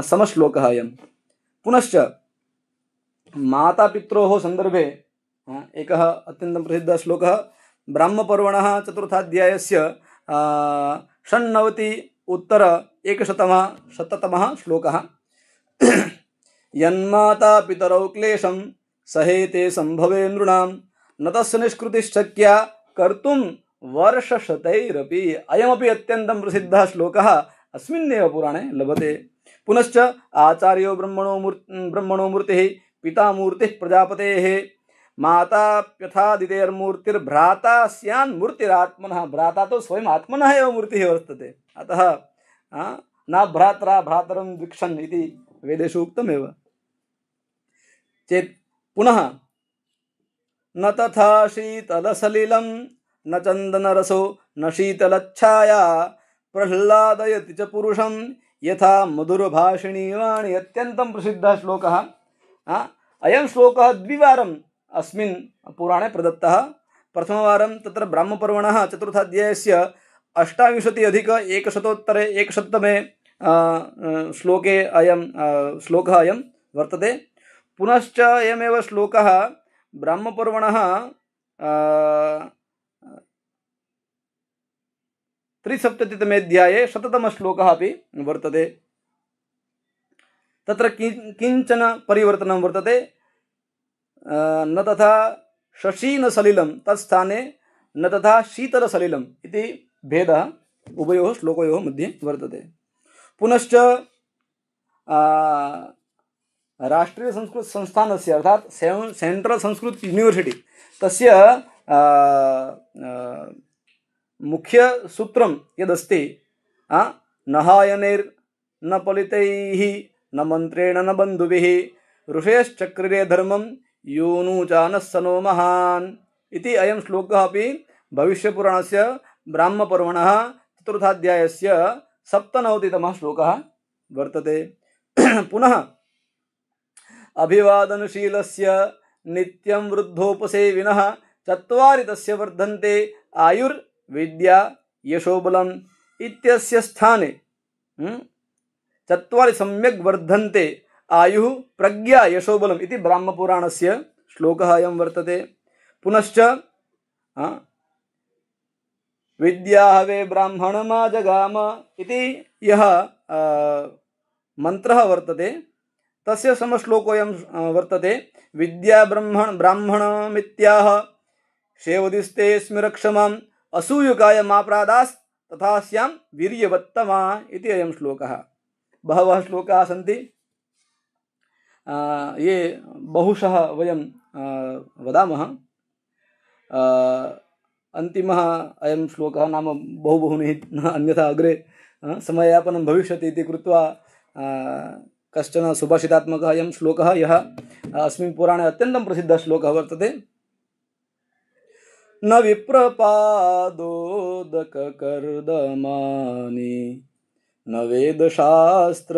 समश्लोकः अयं। पुनश्च मातापित्रोः सन्दर्भे एकः अत्यन्तं प्रसिद्धः श्लोकः ब्राह्मपर्वणः चतुर्थाध्यायस्य 96-100तमः श्लोकः। यन्माता पितरौ क्लेशं सहेते संभवे नृणां न तस्य निष्कृतिश्शक्या कर्तुं वर्षशतैरपि। अयमपि अत्यन्तं प्रसिद्धः श्लोकः अस्मिन्नेव पुराणे लभते। पुनश्च आचार्यो ब्रह्मणो मूर्तिः पिता मूर्तिः प्रजापतेः माता प्यथादितेर्मूर्तिर्भ्राता स्यान् मूर्तिरात्मनः। भ्राता तो स्वयं आत्मनः एव मूर्तिः वर्तते, अतः न भ्रात्रा भ्रातरं द्विक्षन् इति वेदेषु उक्तमेव चेत्। पुनः न तथा शीतलसलिलं न चन्दनरसो न शीतलच्छाया प्रह्लादयति च पुरुषं यथा मधुरभाषिणी वाणी। अत्यन्तं प्रसिद्धः श्लोकः। अयं श्लोकः द्विवारम् अस्मिन् पुराणे प्रदत्तः। प्रथमवारं तत्र ब्राह्मपर्वणः चतुर्थाध्यायस्य अष्टाविंशति अधिक एकशतोत्तरे एकशततमे श्लोके अयं श्लोकः अयं वर्तते। पुनश्च अयमेव श्लोकः ब्राह्मपर्वणः 73तमे अध्याये 100तमः श्लोकः अपि वर्तते। तत्र किञ्चन परिवर्तनं वर्तते। न तथा शशीन सलिलं तत्स्थाने न तथा शीतलसलिलम् इति भेदः उभयोः श्लोकयोः मध्ये वर्तते। पुनश्च राष्ट्रीय संस्कृत संस्थानस्य अर्थात सेंट्रल संस्कृत यूनिवर्सिटी तस्य मुख्य सूत्रं यदस्ति नहायनैर्न पलितैः न मन्त्रेण न बन्धुभिः ऋषयश्चक्रिरे धर्मं योनुचानः सनो महान् इति अयं श्लोकः अपि भविष्यपुराणस्य ब्राह्मपर्वणः चतुर्थाध्यायस्य 97तमः श्लोकः वर्तते। पुनः अभिवादनशीलस्य नित्यं वृद्धोपसेविनः चत्वारि तस्य वर्धन्ते आयुर्विद्या यशोबलम् इत्यस्य स्थाने चत्वारि सम्यक् वर्धन्ते आयुः प्रज्ञा यशोबलम् इति ब्राह्मपुराणस्य श्लोकः अयं वर्तते। पुनश्च विद्याहवे ब्राह्मणमा जगाम इति यः मंत्रः वर्तते तस्य समश्लोकोऽयं वर्तते। विद्या ब्राह्मणमित्याह शेवदिस्ते स्मिरक्षमाम् असूयुकाय माप्रादास् तथा स्यां वीर्यवत्तमा इति अयं श्लोकः। बहवः श्लोकाः सन्ति, ये बहुशः वयं वदामः। अन्तिमः अयं श्लोकः नाम बहुनि अन्यथा अग्रे समययापनं भविष्यति इति कृत्वा कश्चन सुभाषितात्मकः अयं श्लोकः यः अस्मिन् पुराणे अत्यन्तं प्रसिद्धः श्लोकः वर्तते। न विप्रपादोदककर्दमानि न वेदशास्त्र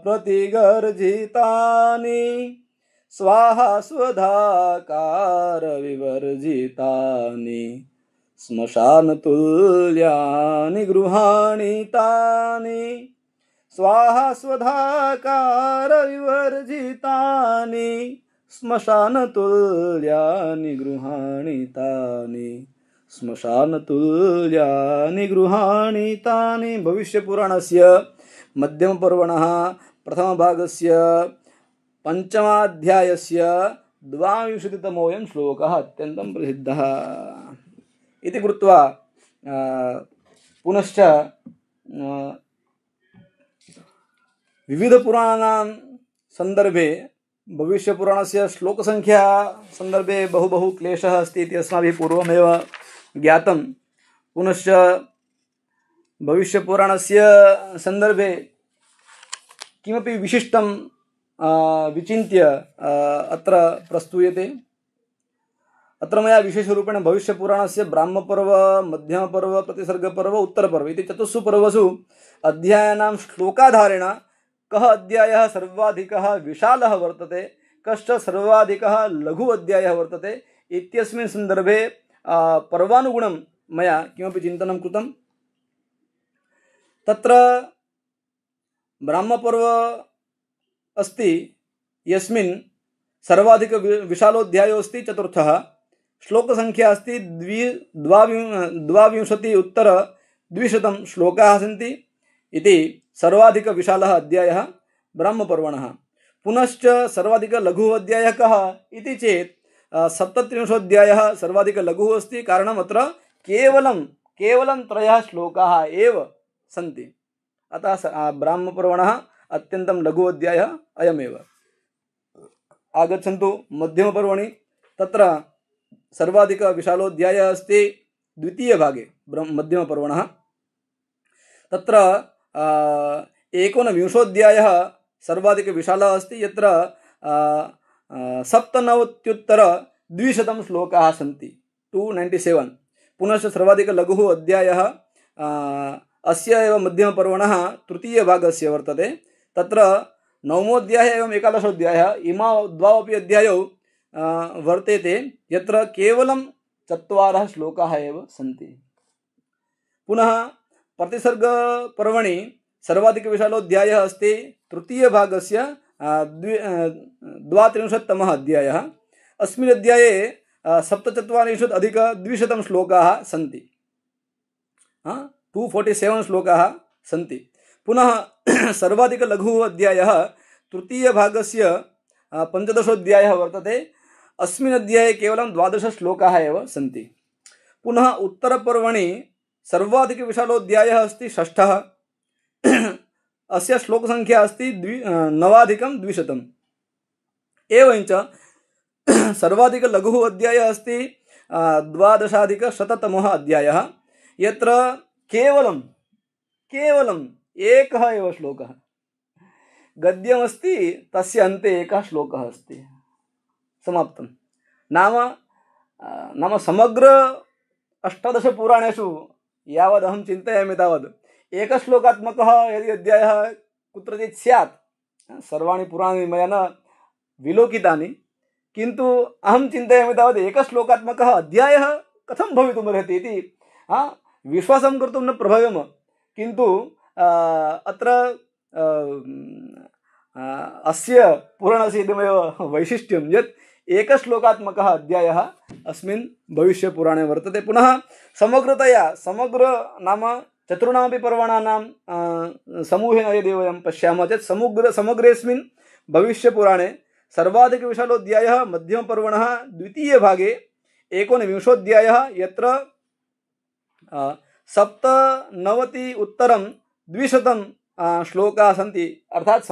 प्रतिगर्जितानि स्वाहा स्वधाकार विवर्जितानि श्मशानतुल्यानि गृहाणि तानि स्वाहा स्वधाकार विवर्जितानि श्मशानतुल्यानि गृहाणि तानि श्मशानतुल्यानि गृहाणि तानि। भविष्यपुराणस्य मध्यमपर्वणः प्रथमभागस्य पंचमाध्यायस्य 22तमोऽयं श्लोकः अत्यन्तं प्रसिद्धः इति कृत्वा पुनश्च विविधपुराणानां संदर्भे भविष्यपुराणस्य श्लोकसंख्या संदर्भे बहु क्लेशः अस्ति इति अस्माभिः पूर्वमेव ज्ञातं। पुनश्च भविष्यपुराणस्य संदर्भे किमपि विशिष्टं विचिन्त्य अत्र प्रस्तूयते। अत्र मया विशेषरूपेण भविष्यपुराणस्य ब्राह्मपर्व, मध्यमपर्व, प्रतिसर्गपर्व, उत्तरपर्व इति चतुर्षु पर्वसु अध्यायानां श्लोकाधारेण कः अध्यायः सर्वाधिकः विशालः वर्तते, कश्च सर्वाधिकः लघु अध्यायः वर्तते इत्यस्मिन् सन्दर्भे पर्वानुगुणं मया किमपि चिन्तनं कृतं। तत्र ब्राह्मपर्व अस्ति यस्मिन् सर्वाधिक विशालोऽध्यायो अस्ति चतुर्थः, श्लोकसंख्या अस्ति 22 श्लोकाः सन्ति इति सर्वाधिक विशालः अध्यायः ब्राह्मपर्वणः। पुनश्च सर्वाधिक लघुः अध्यायः कः इति चेत् 37 सर्वाधिक लघुः अस्ति। कारणम् अत्र केवलं 3 श्लोकाः एव सन्ति। अतः ब्राह्मपर्वणः अत्यन्तं लघु अध्यायः अयमेव। आगच्छन्तु मध्यमपर्वणि। तत्र सर्वाधिक विशालोऽध्यायः अस्ति द्वितीयभागे मध्यमपर्वणः। तत्र 19 सर्वाधिक विशालः अस्ति, यत्र 97 श्लोकाः सन्ति, 297। पुनश्च सर्वाधिक लघुः अध्यायः अस्य एव मध्यमपर्वणः तृतीयभागस्य वर्तते। तत्र 9मोऽध्यायः एवं 11 इमौ द्वौ अपि अध्यायौ वर्तेते, यत्र केवलं 4 श्लोकाः एव सन्ति। पुनः प्रतिसर्गपर्वणि सर्वाधिकविशालोऽध्यायः अस्ति तृतीयभागस्य 32तमः अध्यायः। अस्मिन् अध्याये 47 श्लोकाः सन्ति, 247 श्लोकाः सन्ति। पुनः सर्वाधिकलघुः अध्यायः तृतीयभागस्य 15 वर्तते। अस्मिन् अध्याये केवलं 12 श्लोकाः एव सन्ति। पुनः उत्तरपर्वणि सर्वाधिकविशालोऽध्यायः अस्ति 6। अस्य श्लोकसङ्ख्या अस्ति 9,200। एवञ्च सर्वाधिकलघुः अध्यायः अस्ति 12,100तमः अध्यायः, यत्र केवलं एकः एव श्लोकः गद्यमस्ति, तस्य अन्ते एकः श्लोकः अस्ति, समाप्तं। नाम समग्र 18 पुराणेषु यावदहं चिन्तयामि तावत् एकश्लोकात्मकः यदि अध्यायः कुत्रचित् स्यात्, सर्वाणि पुराणानि मया न विलोकितानि, किन्तु अहं चिन्तयामि तावत् एकश्लोकात्मकः अध्यायः कथं भवितुमर्हति इति विश्वासं कर्तुं न प्रभवम्। किन्तु अत्र अस्य पुराणस्य इदमेव वैशिष्ट्यं यत् एकश्लोकात्मकः अध्यायः अस्मिन् भविष्यपुराणे वर्तते। पुनः समग्र नाम चतुर्णामपि पर्वणानां समूहेन यदि वयं पश्यामः चेत् समग्रेऽस्मिन् भविष्यपुराणे सर्वाधिकविशालोऽध्यायः मध्यमपर्वणः द्वितीयभागे 19 यत्र 97,200 श्लोकाः सन्ति, अर्थात्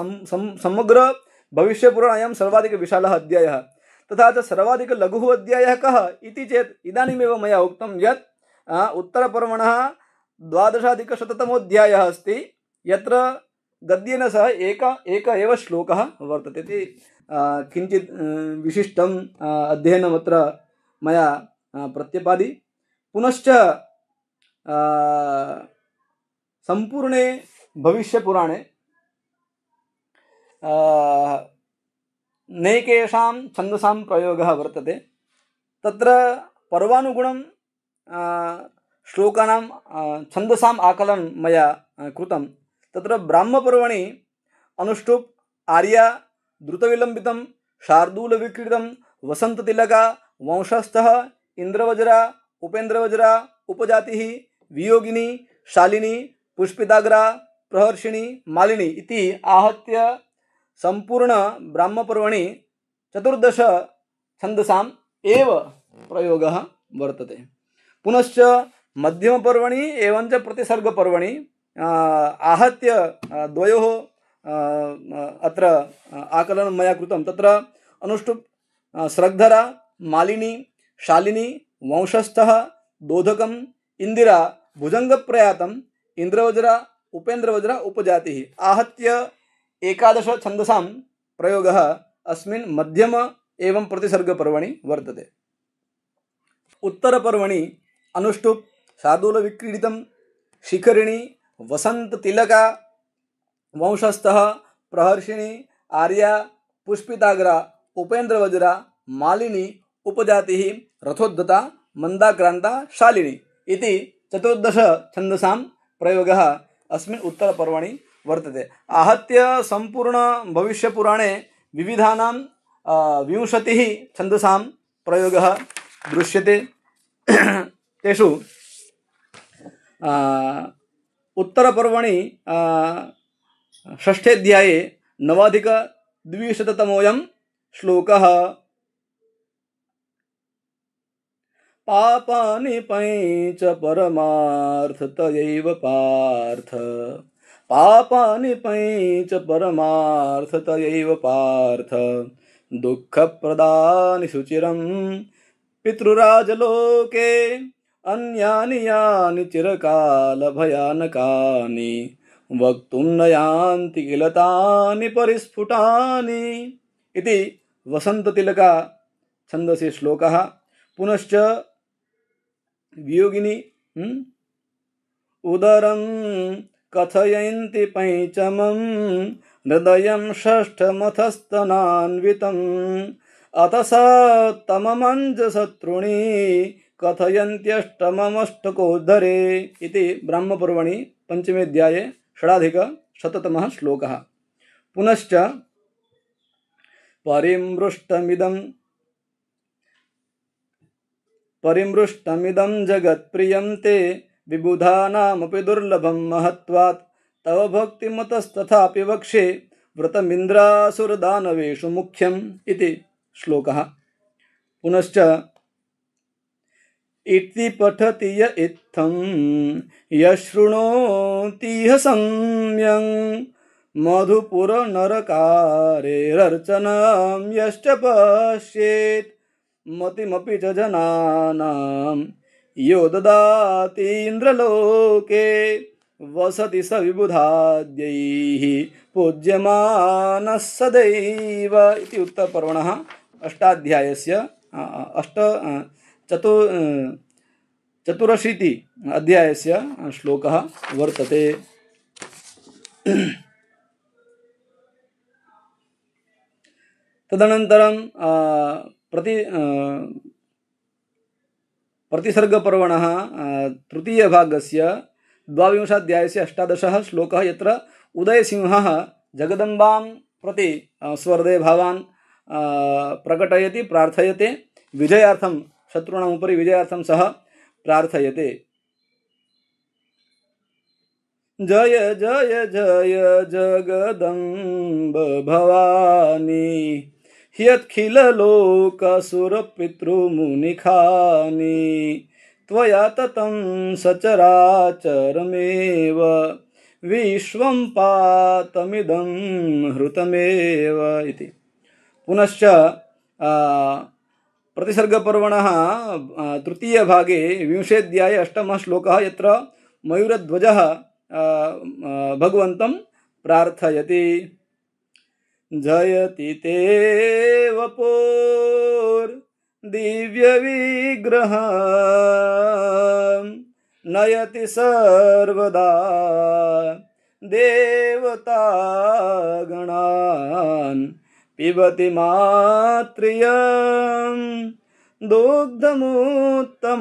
समग्र भविष्यपुराणायां सर्वाधिकविशालः अध्यायः। तथा च सर्वाधिकलघुः अध्यायः कः इति चेत् इदानीमेव मया उक्तं यत् उत्तरपर्वणः 12,100तमोऽध्यायः अस्ति, यत्र गद्येन सह एक एव श्लोकः वर्तते इति किञ्चित् विशिष्टम् अध्ययनमत्र मया प्रत्यपादि। पुनश्च सम्पूर्णे भविष्यपुराणे नैकेषां छन्दसां प्रयोगः वर्तते। तत्र पर्वानुगुणं श्लोकानां छन्दसाम् आकलनं मया कृतं। तत्र ब्राह्मपर्वणि अनुष्टुप्, आर्या, द्रुतविलम्बितं, शार्दूलविक्रीडितं, वसन्ततिलका, वंशस्थः, इन्द्रवज्रा, उपेन्द्रवज्रा, उपजातिः, वियोगिनी, शालिनी, पुष्पिताग्रा, प्रहर्षिणी, मालिनी इति आहत्य संपूर्ण ब्राह्मपर्वणि 14 छन्दसाम् एव प्रयोगः वर्तते। पुनश्च मध्यमपर्वणि एवञ्च प्रतिसर्गपर्वणि आहत्य द्वयोः अत्र आकलनं मया कृतं। तत्र अनुष्टुप्, स्रग्धरा, मालिनी, शालिनी, वंशस्थः, दोधकम्, इन्दिरा, भुजङ्गप्रयातम्, इन्द्रवज्रा, उपेन्द्रवज्रा, उपजातिः आहत्य 11 छन्दसां प्रयोगः अस्मिन् मध्यम एवं प्रतिसर्गपर्वणि वर्तते। उत्तरपर्वणि अनुष्टुप्, शार्दूलविक्रीडितं, शिखरिणी, वसन्ततिलका, वंशस्थः, प्रहर्षिणी, आर्या, पुष्पिताग्रा, उपेन्द्रवज्रा, मालिनी, उपजातिः, रथोद्धता, मन्दाक्रान्ता, शालिनी इति 14 छन्दसां प्रयोगः अस्मिन् उत्तरपर्वणि वर्तते। आहत्य सम्पूर्ण भविष्यपुराणे विविधानां 20 छन्दसां प्रयोगः दृश्यते। तेषु उत्तरपर्वणि 6 अध्याये 9,200तमोऽयं श्लोकः। पापानि पञ्च परमार्थतयैव पार्थ, पापानि पञ्च परमार्थतयैव पार्थ, दुःखप्रदानि सुचिरं पितृराजलोके, अन्यानि यानि चिरकालभयानकानि, वक्तुं न यान्ति किल तानि परिस्फुटानि इति वसन्ततिलका छन्दसि श्लोकः। पुनश्च वियोगिनी उदरं कथयन्ति पैचमं, हृदयं षष्ठमथस्तनान्वितम्, अथ स तममञ्जशत्रुणि कथयन्त्यष्टममष्टकोद्धरे इति ब्राह्मपर्वणि पञ्चमे अध्याये षडाधिकशततमः श्लोकः। पुनश्च परिमृष्टमिदं जगत्प्रियं ते विबुधानामपि दुर्लभं महत्वात् तव भक्तिमतस्तथापि वक्षे व्रतमिन्द्रासुरदानवेषु मुख्यम् इति श्लोकः। पुनश्च इति पठति य इत्थं यशृणोतिह सम्यं मधुपुरनरकारेरर्चनं यश्च पश्येत् मतिमपि च जनानां यो ददाति इन्द्रलोके वसति स विबुधाद्यैः पूज्यमानः सदैव इति उत्तरपर्वणः अष्टाध्यायस्य चतुरशीति अध्यायस्य श्लोकः वर्तते। तदनन्तरं प्रतिसर्गपर्वणः तृतीयभागस्य 12 अष्टादशः श्लोकः, यत्र उदयसिंहः जगदम्बां प्रति स्वहृदयभावान् प्रकटयति, प्रार्थयते, विजयार्थं शत्रूणाम् उपरि विजयार्थं सः प्रार्थयते। जय जय जय जगदम्ब भवानी ह्यखिललोकसुरपितृमुनिखानि त्वया ततं सचराचरमेव विश्वं पातमिदं हृतमेव इति। पुनश्च प्रतिसर्गपर्वणः तृतीयभागे 20 अध्याये 8मः श्लोकः, यत्र मयूरध्वजः भगवन्तं प्रार्थयति। जयति ते वपुर्दिव्यविग्रह नयति सर्वदा देवतागणान् पिबति मात्रियं दुग्धमुत्तमं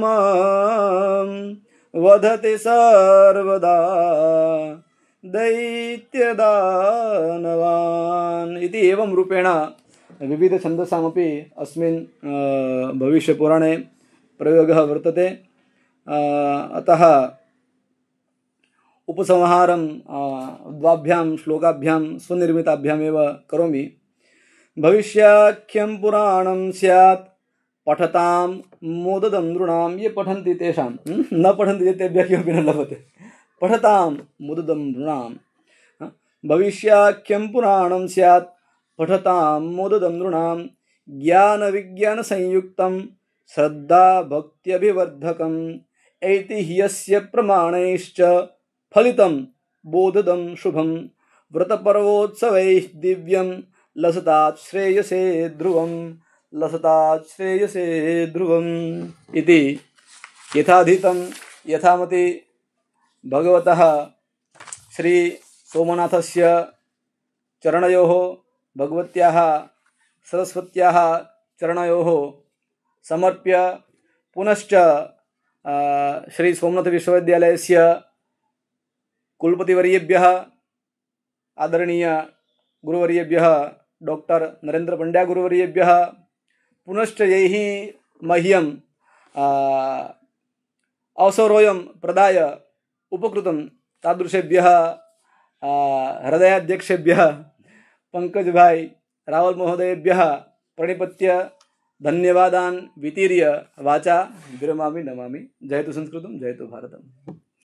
वदति सर्वदा दैत्यदानवान् इति एवं रूपेण विविधछन्दसामपि अस्मिन् भविष्यपुराणे प्रयोगः वर्तते। अतः उपसंहारं द्वाभ्यां श्लोकाभ्यां स्वनिर्मिताभ्यामेव करोमि। भविष्याख्यं पुराणं स्यात् पठतां मोददं नृणां, ये पठन्ति तेषां, न पठन्ति तेभ्यः किमपि न लभते। पठतां मोददं नृणां, भविष्याख्यं पुराणं स्यात् पठतां मोददं नृणां, ज्ञानविज्ञानसंयुक्तं श्रद्धा भक्त्यभिवर्धकम् ऐतिह्यस्य प्रमाणैश्च फलितं बोधदं शुभं व्रतपर्वोत्सवैः दिव्यं लसतात् श्रेयसे ध्रुवम् इति यथाधीतं यथामति भगवतः श्री सोमनाथस्य चरणयोः, भगवत्याः सरस्वत्याः चरणयोः समर्प्य, पुनश्च श्री सोमनाथ विश्वविद्यालयस्य कुलपतिवर्येभ्यः, आदरणीय गुरुवर्येभ्यः डॉक्टर नरेंद्र पंड्या गुरुवर्येभ्यः, पुनश्च यैः मह्यं अवसरोऽयं प्रदाय उपकृतं तादृशेभ्यः हृदयाध्यक्षेभ्यः पंकज भाई रावल महोदयेभ्यः प्रणिपत्य धन्यवादान् वितीर्य वाचा विरमामि नमामि। जयतु संस्कृतं, जयतु भारतम्।